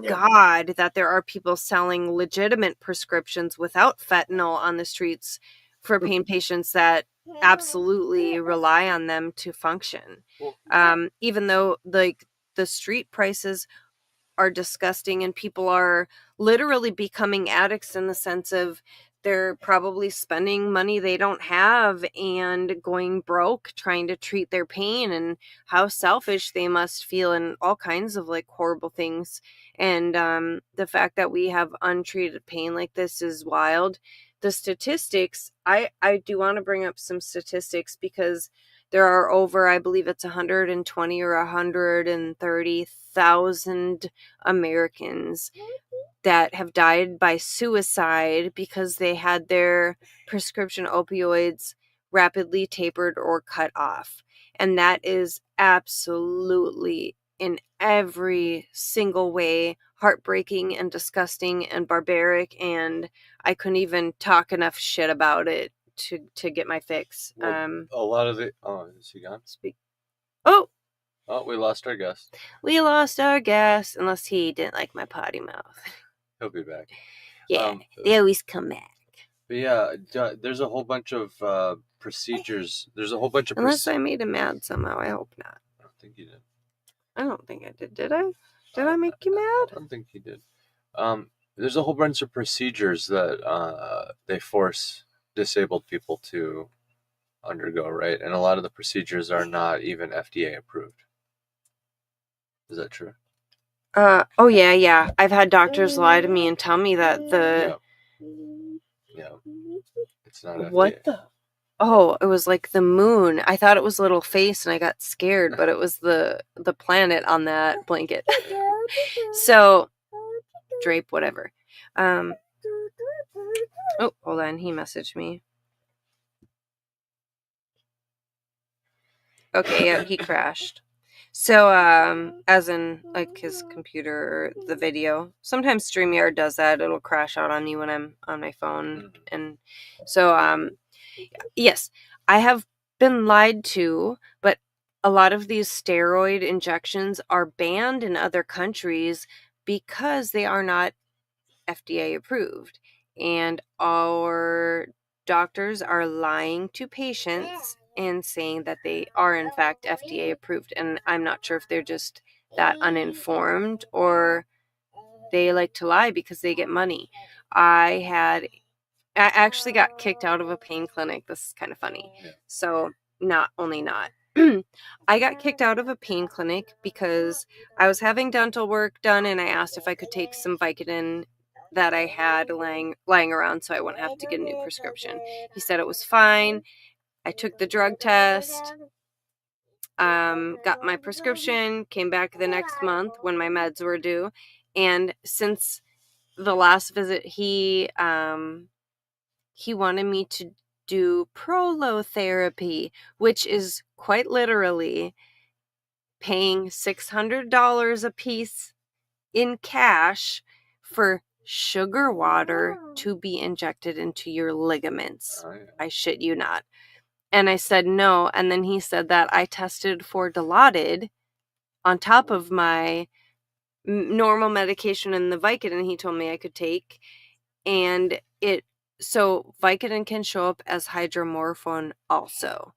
God that there are people selling legitimate prescriptions without fentanyl on the streets for pain patients that absolutely rely on them to function. Even though like the street prices are disgusting and people are literally becoming addicts in the sense of they're probably spending money they don't have and going broke trying to treat their pain, and how selfish they must feel and all kinds of like horrible things. And the fact that we have untreated pain like this is wild. The statistics, I do want to bring up some statistics because there are over, I believe it's 120 or 130,000 Americans that have died by suicide because they had their prescription opioids rapidly tapered or cut off. And that is absolutely, in every single way, heartbreaking and disgusting and barbaric. And I couldn't even talk enough shit about it to get my fix. A lot of the... Oh, is he gone? Oh, we lost our guest. We lost our guest, unless he didn't like my potty mouth. He'll be back. Yeah, they always come back. But yeah, there's a whole bunch of procedures. There's a whole bunch of... Unless I made him mad somehow. I hope not. I don't think you did. I don't think I did. Did I? Did I make you mad? I don't think you did. There's a whole bunch of procedures that they force disabled people to undergo, right? And a lot of the procedures are not even FDA approved. Is that true? Oh yeah. I've had doctors lie to me and tell me that Yeah. It's not FDA. What the? Oh, it was like the moon. I thought it was a little face and I got scared, but it was the planet on that blanket. So, drape, whatever. Oh, hold on. He messaged me. Okay, yeah, he crashed. So, as in, like, his computer, the video. Sometimes StreamYard does that. It'll crash out on me when I'm on my phone. And so, yes, I have been lied to, but a lot of these steroid injections are banned in other countries because they are not FDA approved. And our doctors are lying to patients and saying that they are in fact FDA approved. And I'm not sure if they're just that uninformed or they like to lie because they get money. I actually got kicked out of a pain clinic. This is kind of funny. Yeah. So not. I got kicked out of a pain clinic because I was having dental work done and I asked if I could take some Vicodin that I had lying around so I wouldn't have to get a new prescription. He said it was fine. I took the drug test, got my prescription, came back the next month when my meds were due. And since the last visit, he wanted me to do prolotherapy, which is quite literally paying $600 a piece in cash for sugar water to be injected into your ligaments. Oh, yeah. I shit you not. And I said no. And then he said that I tested for Dilaudid on top of my normal medication and the Vicodin he told me I could take. And so Vicodin can show up as hydromorphone also.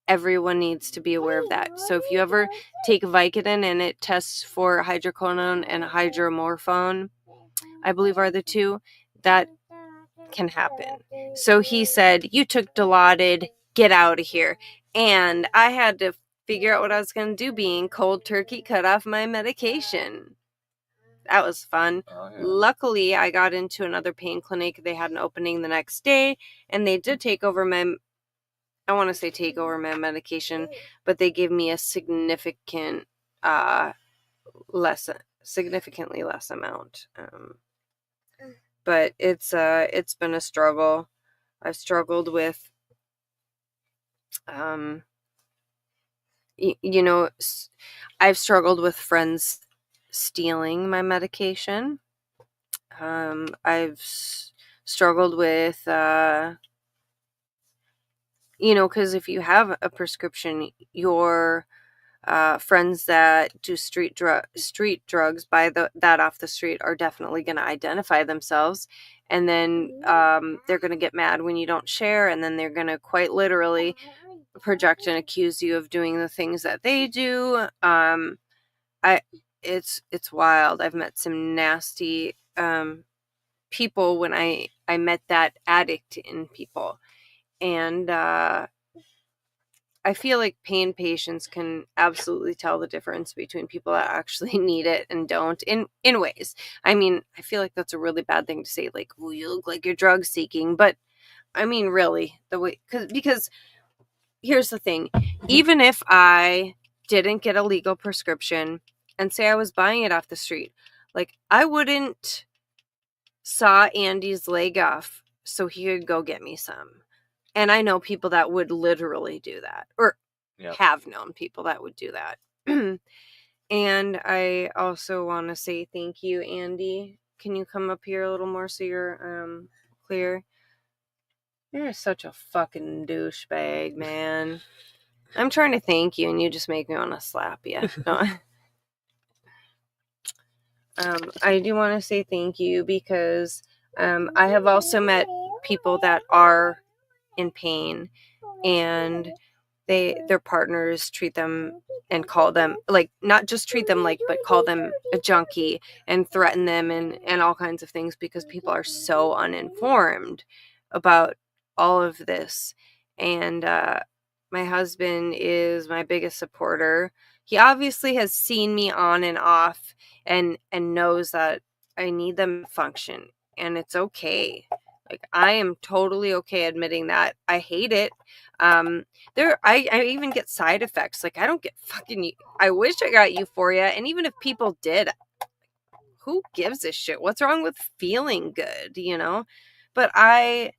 Everyone needs to be aware of that. So if you ever take Vicodin and it tests for hydrocodone and hydromorphone, I believe are the two, that can happen. So he said, you took Dilaudid, get out of here. And I had to figure out what I was going to do, being cold turkey cut off my medication. That was fun. Oh, yeah. Luckily, I got into another pain clinic. They had an opening the next day, and they did take over my medication, but they gave me a significantly less amount. But it's been a struggle. I've struggled with, I've struggled with friends stealing my medication. I've struggled with, because if you have a prescription, your friends that do street drugs buy that off the street are definitely going to identify themselves, and then they're going to get mad when you don't share, and then they're going to quite literally project and accuse you of doing the things that they do. It's wild. I've met some nasty people when I met that addict in people, and I feel like pain patients can absolutely tell the difference between people that actually need it and don't in ways. I mean, I feel like that's a really bad thing to say, like, oh, you look like you're drug seeking, but I mean, really, the way, because here's the thing, even if I didn't get a legal prescription and say I was buying it off the street, like, I wouldn't saw Andy's leg off so he could go get me some. And I know people that would literally do that, or have known people that would do that. And I also want to say thank you, Andy. Can you come up here a little more so you're clear? You're such a fucking douchebag, man. I'm trying to thank you, and you just make me want to slap you. No. I do want to say thank you because I have also met people that are in pain, and their partners treat them and call them, like, not just treat them like, but call them a junkie and threaten them and all kinds of things, because people are so uninformed about all of this. And my husband is my biggest supporter. He obviously has seen me on and off and knows that I need them to function, and it's okay. Like, I am totally okay admitting that. I hate it. I even get side effects. Like, I don't get fucking, I wish I got euphoria. And even if people did, who gives a shit? What's wrong with feeling good, But I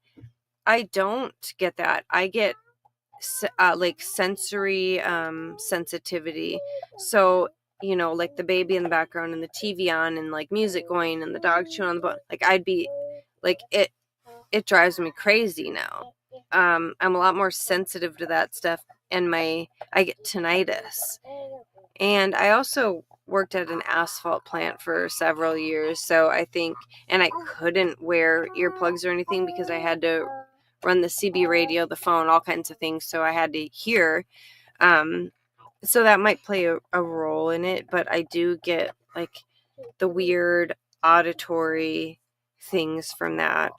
don't get that. I get like sensory sensitivity. So, you know, like the baby in the background and the TV on and like music going and the dog chewing on the bone, like I'd be like, it drives me crazy now. I'm a lot more sensitive to that stuff, and I get tinnitus. And I also worked at an asphalt plant for several years, so I think, and I couldn't wear earplugs or anything because I had to run the CB radio, the phone, all kinds of things, so I had to hear. So that might play a role in it, but I do get like the weird auditory things from that.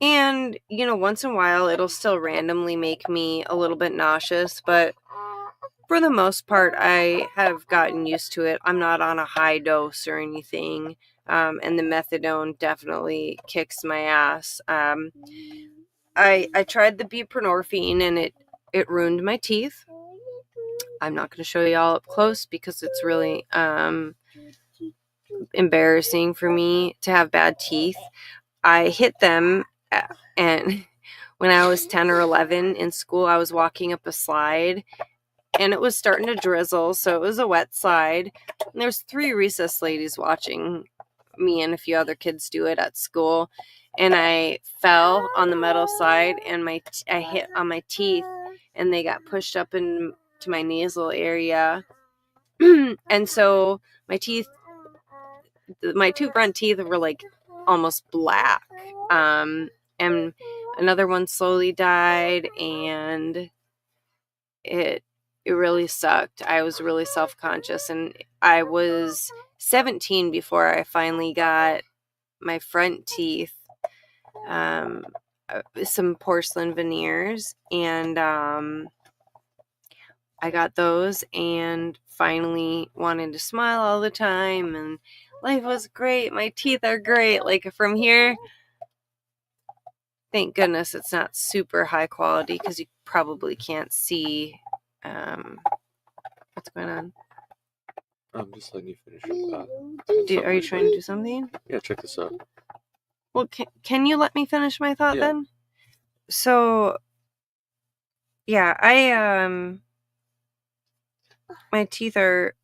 And, you know, once in a while it'll still randomly make me a little bit nauseous, but for the most part, I have gotten used to it. I'm not on a high dose or anything. And the methadone definitely kicks my ass. I tried the buprenorphine and it ruined my teeth. I'm not going to show you all up close because it's really embarrassing for me to have bad teeth. I hit them, and when I was 10 or 11 in school, I was walking up a slide and it was starting to drizzle, so it was a wet slide. And there's 3 recess ladies watching me and a few other kids do it at school, and I fell on the metal slide and I hit on my teeth and they got pushed up into my nasal area. And so my 2 front teeth were like almost black. And another one slowly died, and it really sucked. I was really self-conscious, and I was 17 before I finally got my front teeth, some porcelain veneers, and I got those and finally wanted to smile all the time, and life was great. My teeth are great. Like from here, thank goodness it's not super high quality because you probably can't see what's going on. I'm just letting you finish your thought. Are you trying to do something? Yeah, check this out. Well, can you let me finish my thought then? So, yeah, my teeth are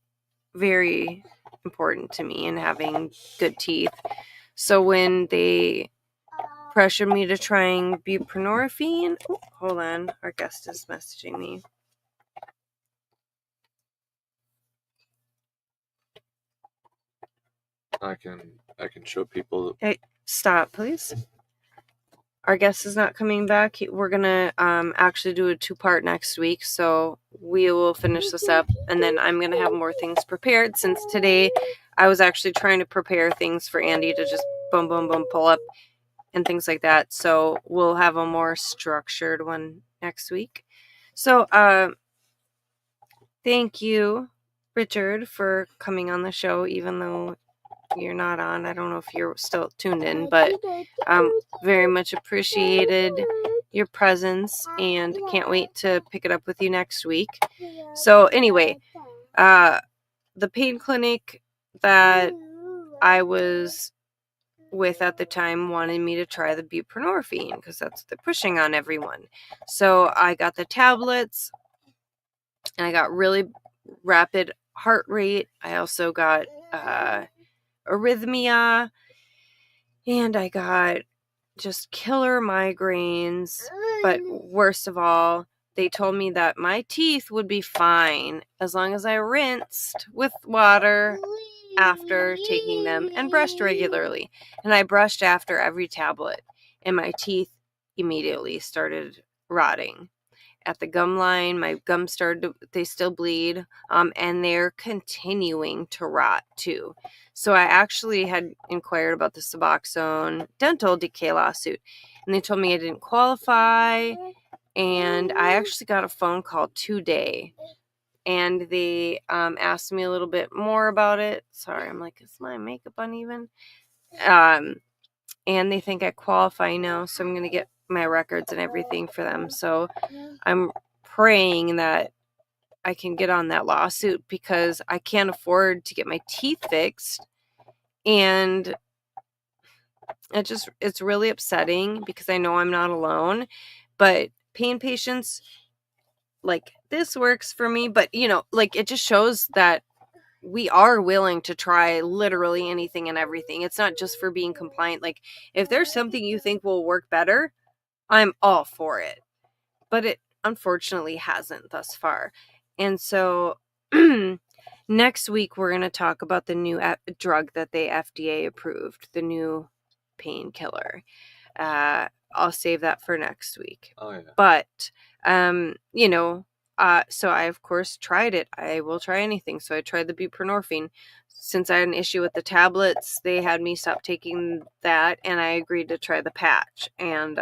very important to me and having good teeth. So when they pressured me to trying buprenorphine, hold on, our guest is messaging me. I can show people. Hey, stop, please. Our guest is not coming back. We're gonna actually do a 2-part next week, so we will finish this up, and then I'm gonna have more things prepared. Since today, I was actually trying to prepare things for Andy to just boom, boom, boom, pull up and things like that. So we'll have a more structured one next week. So thank you, Pritchard, for coming on the show, even though you're not on. I don't know if you're still tuned in, but very much appreciated your presence and can't wait to pick it up with you next week. So anyway, the pain clinic that I was with at the time wanted me to try the buprenorphine because that's what they're pushing on everyone. So I got the tablets and I got really rapid heart rate. I also got arrhythmia, and I got just killer migraines. But worst of all, they told me that my teeth would be fine as long as I rinsed with water after taking them and brushed regularly. And I brushed after every tablet, and my teeth immediately started rotting. At the gum line, my gums they still bleed, and they're continuing to rot too. So I actually had inquired about the Suboxone dental decay lawsuit, and they told me I didn't qualify, and I actually got a phone call today, and they asked me a little bit more about it. Sorry, I'm like, is my makeup uneven? And they think I qualify now, so I'm going to get my records and everything for them. So I'm praying that I can get on that lawsuit because I can't afford to get my teeth fixed. And it's really upsetting because I know I'm not alone, but pain patients, like, this works for me, but like, it just shows that we are willing to try literally anything and everything. It's not just for being compliant. Like, if there's something you think will work better, I'm all for it. But it unfortunately hasn't thus far. And so next week, we're going to talk about the new drug that they FDA approved, the new painkiller. I'll save that for next week. Oh, yeah. But, so I, of course, tried it. I will try anything. So I tried the buprenorphine. Since I had an issue with the tablets, they had me stop taking that, and I agreed to try the patch. And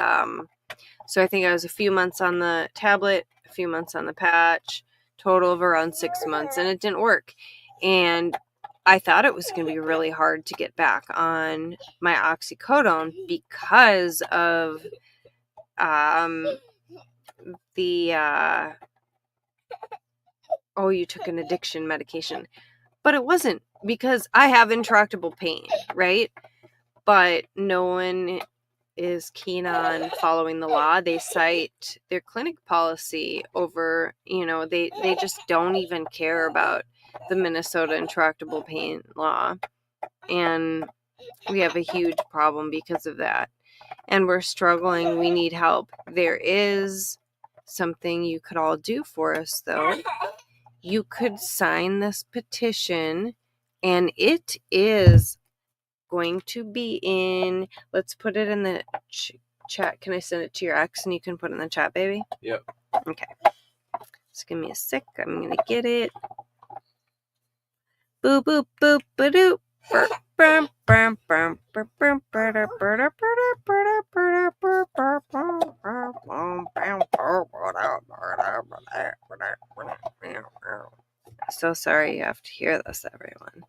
so I think I was a few months on the tablet, a few months on the patch, total of around 6 months, and it didn't work. And I thought it was going to be really hard to get back on my oxycodone because of you took an addiction medication. But it wasn't, because I have intractable pain, right? But no one is keen on following the law. They cite their clinic policy over, they just don't even care about the Minnesota intractable pain law. And we have a huge problem because of that. And we're struggling. We need help. There is something you could all do for us, though. You could sign this petition, and it is going to be in, let's put it in the chat. Can I send it to your ex and you can put it in the chat, baby? Yep. Okay. Just give me a sec. I'm going to get it. Boop, boop, boop, ba-doop. So sorry you have to hear this, everyone.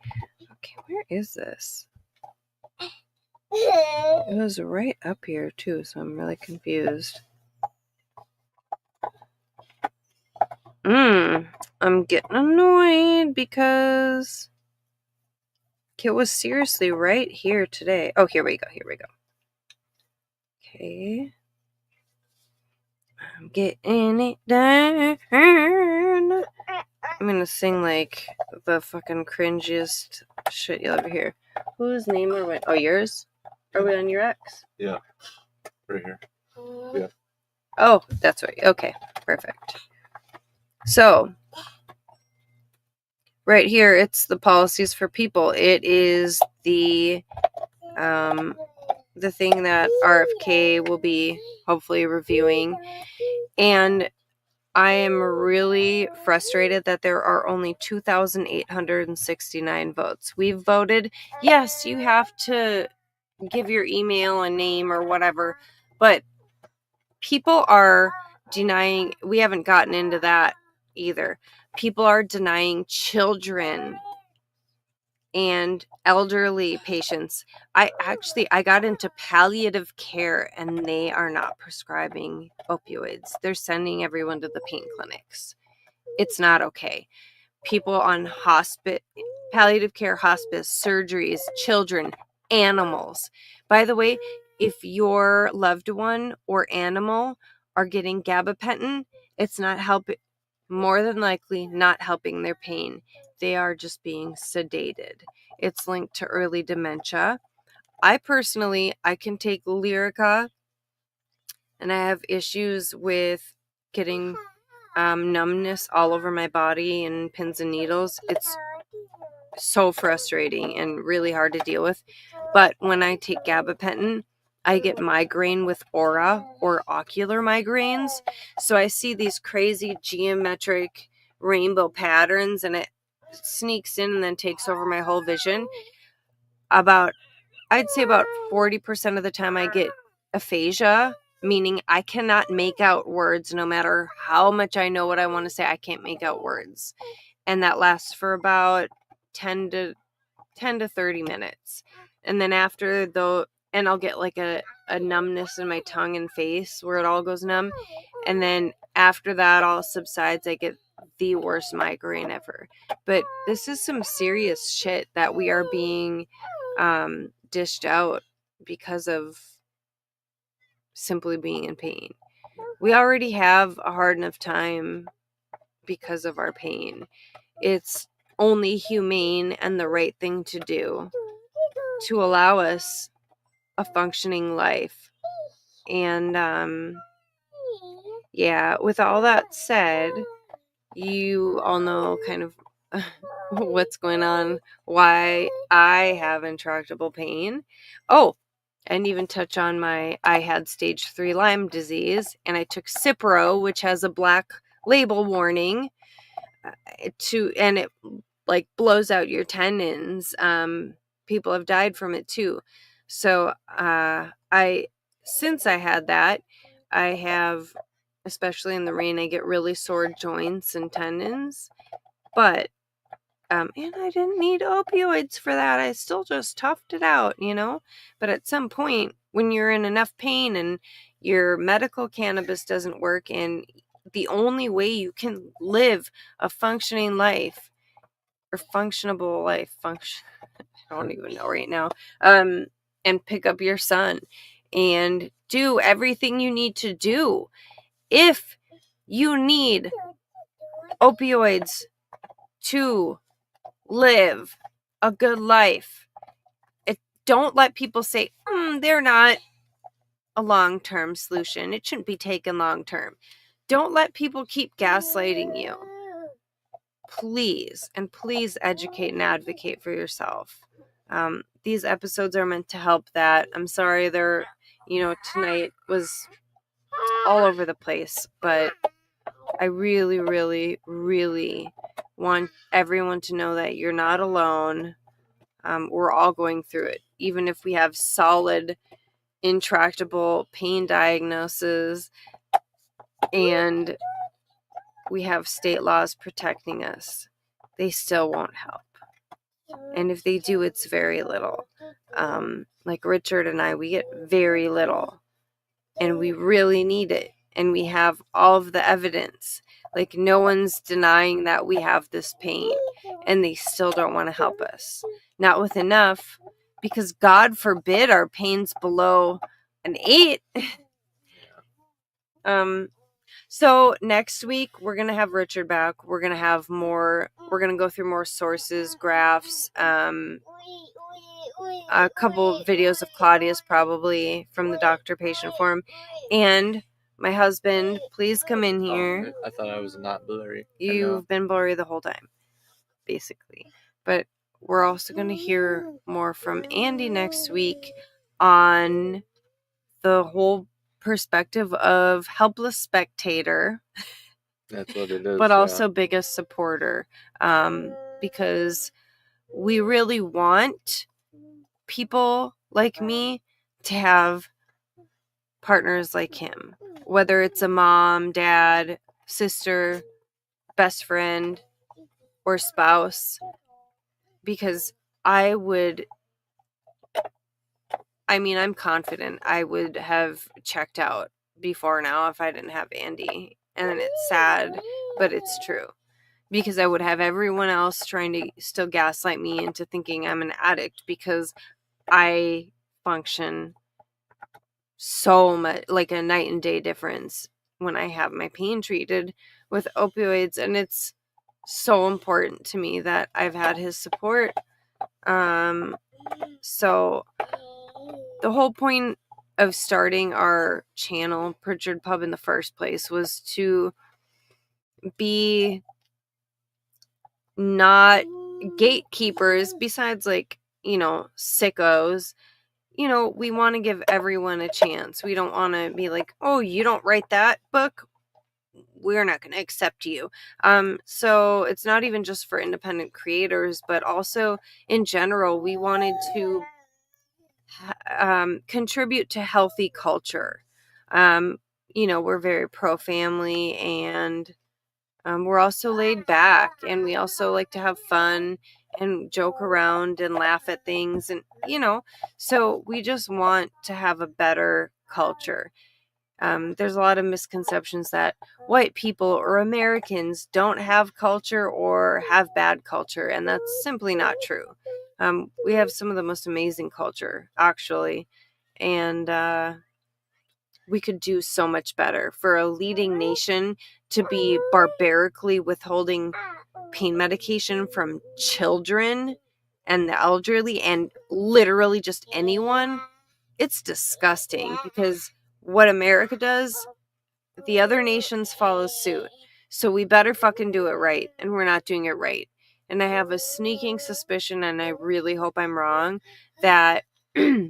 Okay, where is this? It was right up here too, so I'm really confused. I'm getting annoyed because it was seriously right here today. Oh, here we go. Okay. I'm getting it done. I'm gonna sing like the fucking cringiest shit you'll ever hear. Whose name are we? Oh, yours? Are we on your ex? Yeah. Right here. Yeah. Oh, that's right. Okay, perfect. So, right here, it's the policies for people. It is the thing that RFK will be hopefully reviewing. And I am really frustrated that there are only 2,869 votes. We've voted. Yes, you have to give your email and name or whatever, but people are denying. We haven't gotten into that either. People are denying children and elderly patients. I got into palliative care, and they are not prescribing opioids. They're sending everyone to the pain clinics. It's not okay. People on palliative care, hospice, surgeries, children, animals. By the way, if your loved one or animal are getting gabapentin, it's not helping. More than likely not helping their pain. They are just being sedated. It's linked to early dementia. I can take Lyrica, and I have issues with getting numbness all over my body and pins and needles. It's so frustrating and really hard to deal with. But when I take gabapentin, I get migraine with aura or ocular migraines. So I see these crazy geometric rainbow patterns, and it sneaks in and then takes over my whole vision. I'd say about 40% of the time I get aphasia, meaning I cannot make out words no matter how much I know what I want to say. I can't make out words. And that lasts for about 10 to 30 minutes. And then after and I'll get like a numbness in my tongue and face where it all goes numb. And then after that all subsides, I get the worst migraine ever. But this is some serious shit that we are being dished out because of simply being in pain. We already have a hard enough time because of our pain. It's only humane and the right thing to do to allow us a functioning life. And with all that said, you all know kind of what's going on, why I have intractable pain. Oh, and even touch on I had stage 3 Lyme disease, and I took Cipro, which has a black label warning, and it like blows out your tendons. People have died from it too. So since I had that, I have, especially in the rain, I get really sore joints and tendons. But and I didn't need opioids for that. I still just toughed it out, But at some point, when you're in enough pain and your medical cannabis doesn't work, and the only way you can live a functioning life or functionable life, I don't even know right now, and pick up your son and do everything you need to do. If you need opioids to live a good life, don't let people say, they're not a long-term solution. It shouldn't be taken long-term. Don't let people keep gaslighting you. Please educate and advocate for yourself. These episodes are meant to help that. I'm sorry they're, tonight was all over the place, but I really, really, really want everyone to know that you're not alone. We're all going through it. Even if we have solid, intractable pain diagnoses and we have state laws protecting us, they still won't help. And if they do, it's very little. Like Richard and I, we get very little. And we really need it. And we have all of the evidence. Like, no one's denying that we have this pain. And they still don't want to help us. Not with enough. Because God forbid our pain's below an 8. So next week, we're going to have Richard back. We're going to have more. We're going to go through more sources, graphs, a couple videos of Claudia's probably from the doctor-patient forum. And my husband, please come in here. I thought I was not blurry. You've been blurry the whole time, basically. But we're also going to hear more from Andy next week on the whole perspective of helpless spectator. That's what it is. But also biggest supporter. Because we really want people like me to have partners like him, whether it's a mom, dad, sister, best friend, or spouse, because I'm confident I would have checked out before now if I didn't have Andy. And it's sad, but it's true. Because I would have everyone else trying to still gaslight me into thinking I'm an addict, because I function so much like a night and day difference when I have my pain treated with opioids. And it's so important to me that I've had his support. So the whole point of starting our channel, Pritchard Pub, in the first place was to be not gatekeepers, besides sickos. We want to give everyone a chance. We don't want to be like, oh, you don't write that book, we're not going to accept you. So it's not even just for independent creators, but also in general, we wanted to contribute to healthy culture. We're very pro-family, and we're also laid back, and we also like to have fun and joke around and laugh at things. And, so we just want to have a better culture. There's a lot of misconceptions that white people or Americans don't have culture or have bad culture, and that's simply not true. We have some of the most amazing culture, actually. And we could do so much better. For a leading nation to be barbarically withholding pain medication from children and the elderly and literally just anyone, it's disgusting, because what America does, the other nations follow suit. So we better fucking do it right, and we're not doing it right. And I have a sneaking suspicion, and I really hope I'm wrong, that fentanyl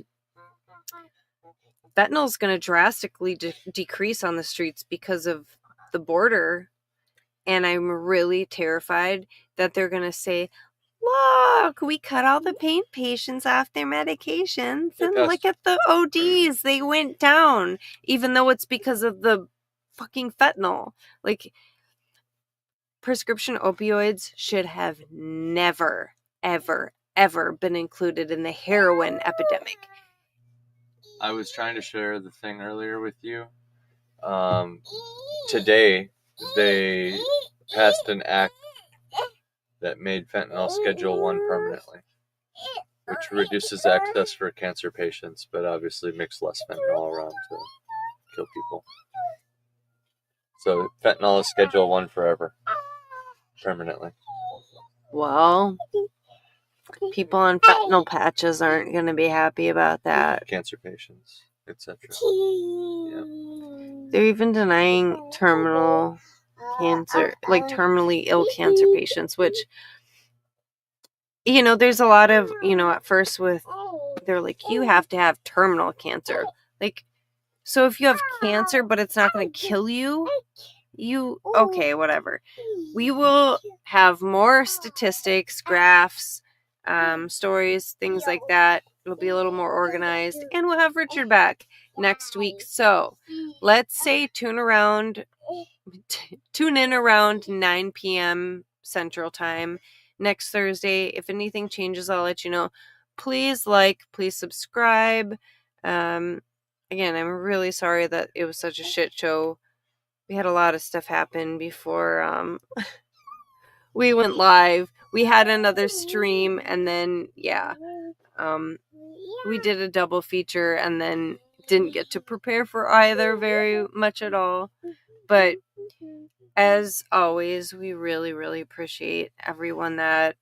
is going to drastically decrease on the streets because of the border. And I'm really terrified that they're going to say, look, we cut all the pain patients off their medications, and look at the ODs, they went down, even though it's because of the fucking fentanyl. Like, prescription opioids should have never, ever, ever been included in the heroin epidemic. I was trying to share the thing earlier with you. Today, they passed an act that made fentanyl Schedule 1 permanently, which reduces access for cancer patients, but obviously makes less fentanyl around to kill people. So fentanyl is Schedule 1 forever, permanently. Well, people on fentanyl patches aren't going to be happy about that. Cancer patients, etc. Yeah. They're even denying terminal cancer, like terminally ill cancer patients, which, you know, there's a lot of, you know, at first they're like, you have to have terminal cancer. Like, so if you have cancer, but it's not going to kill you, okay, whatever. We will have more statistics, graphs, stories, things like that. It'll be a little more organized, and we'll have Richard back next week. So let's say tune in around 9 p.m. Central Time next Thursday. If anything changes, I'll let you know. Please please subscribe. Again, I'm really sorry that it was such a shit show. We had a lot of stuff happen before we went live. We had another stream, and then we did a double feature, and then didn't get to prepare for either very much at all. But as always, we really, really appreciate everyone that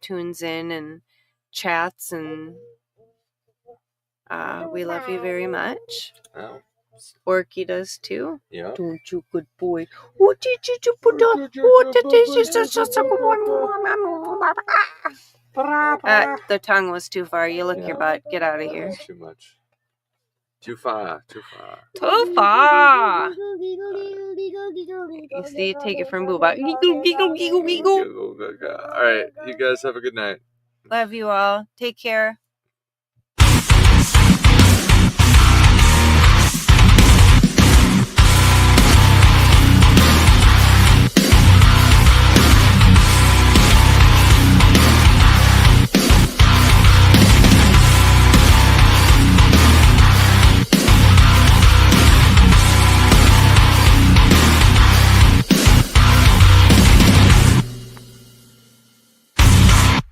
tunes in and chats, and we love you very much. Oh. Orky does too. Yeah. Don't you, good boy? What did you put on? What did you the tongue was too far. You lick your butt. Get out of here. That's too much. Too far. Too far. You see, take it from Booba. All right, you guys have a good night. Love you all. Take care.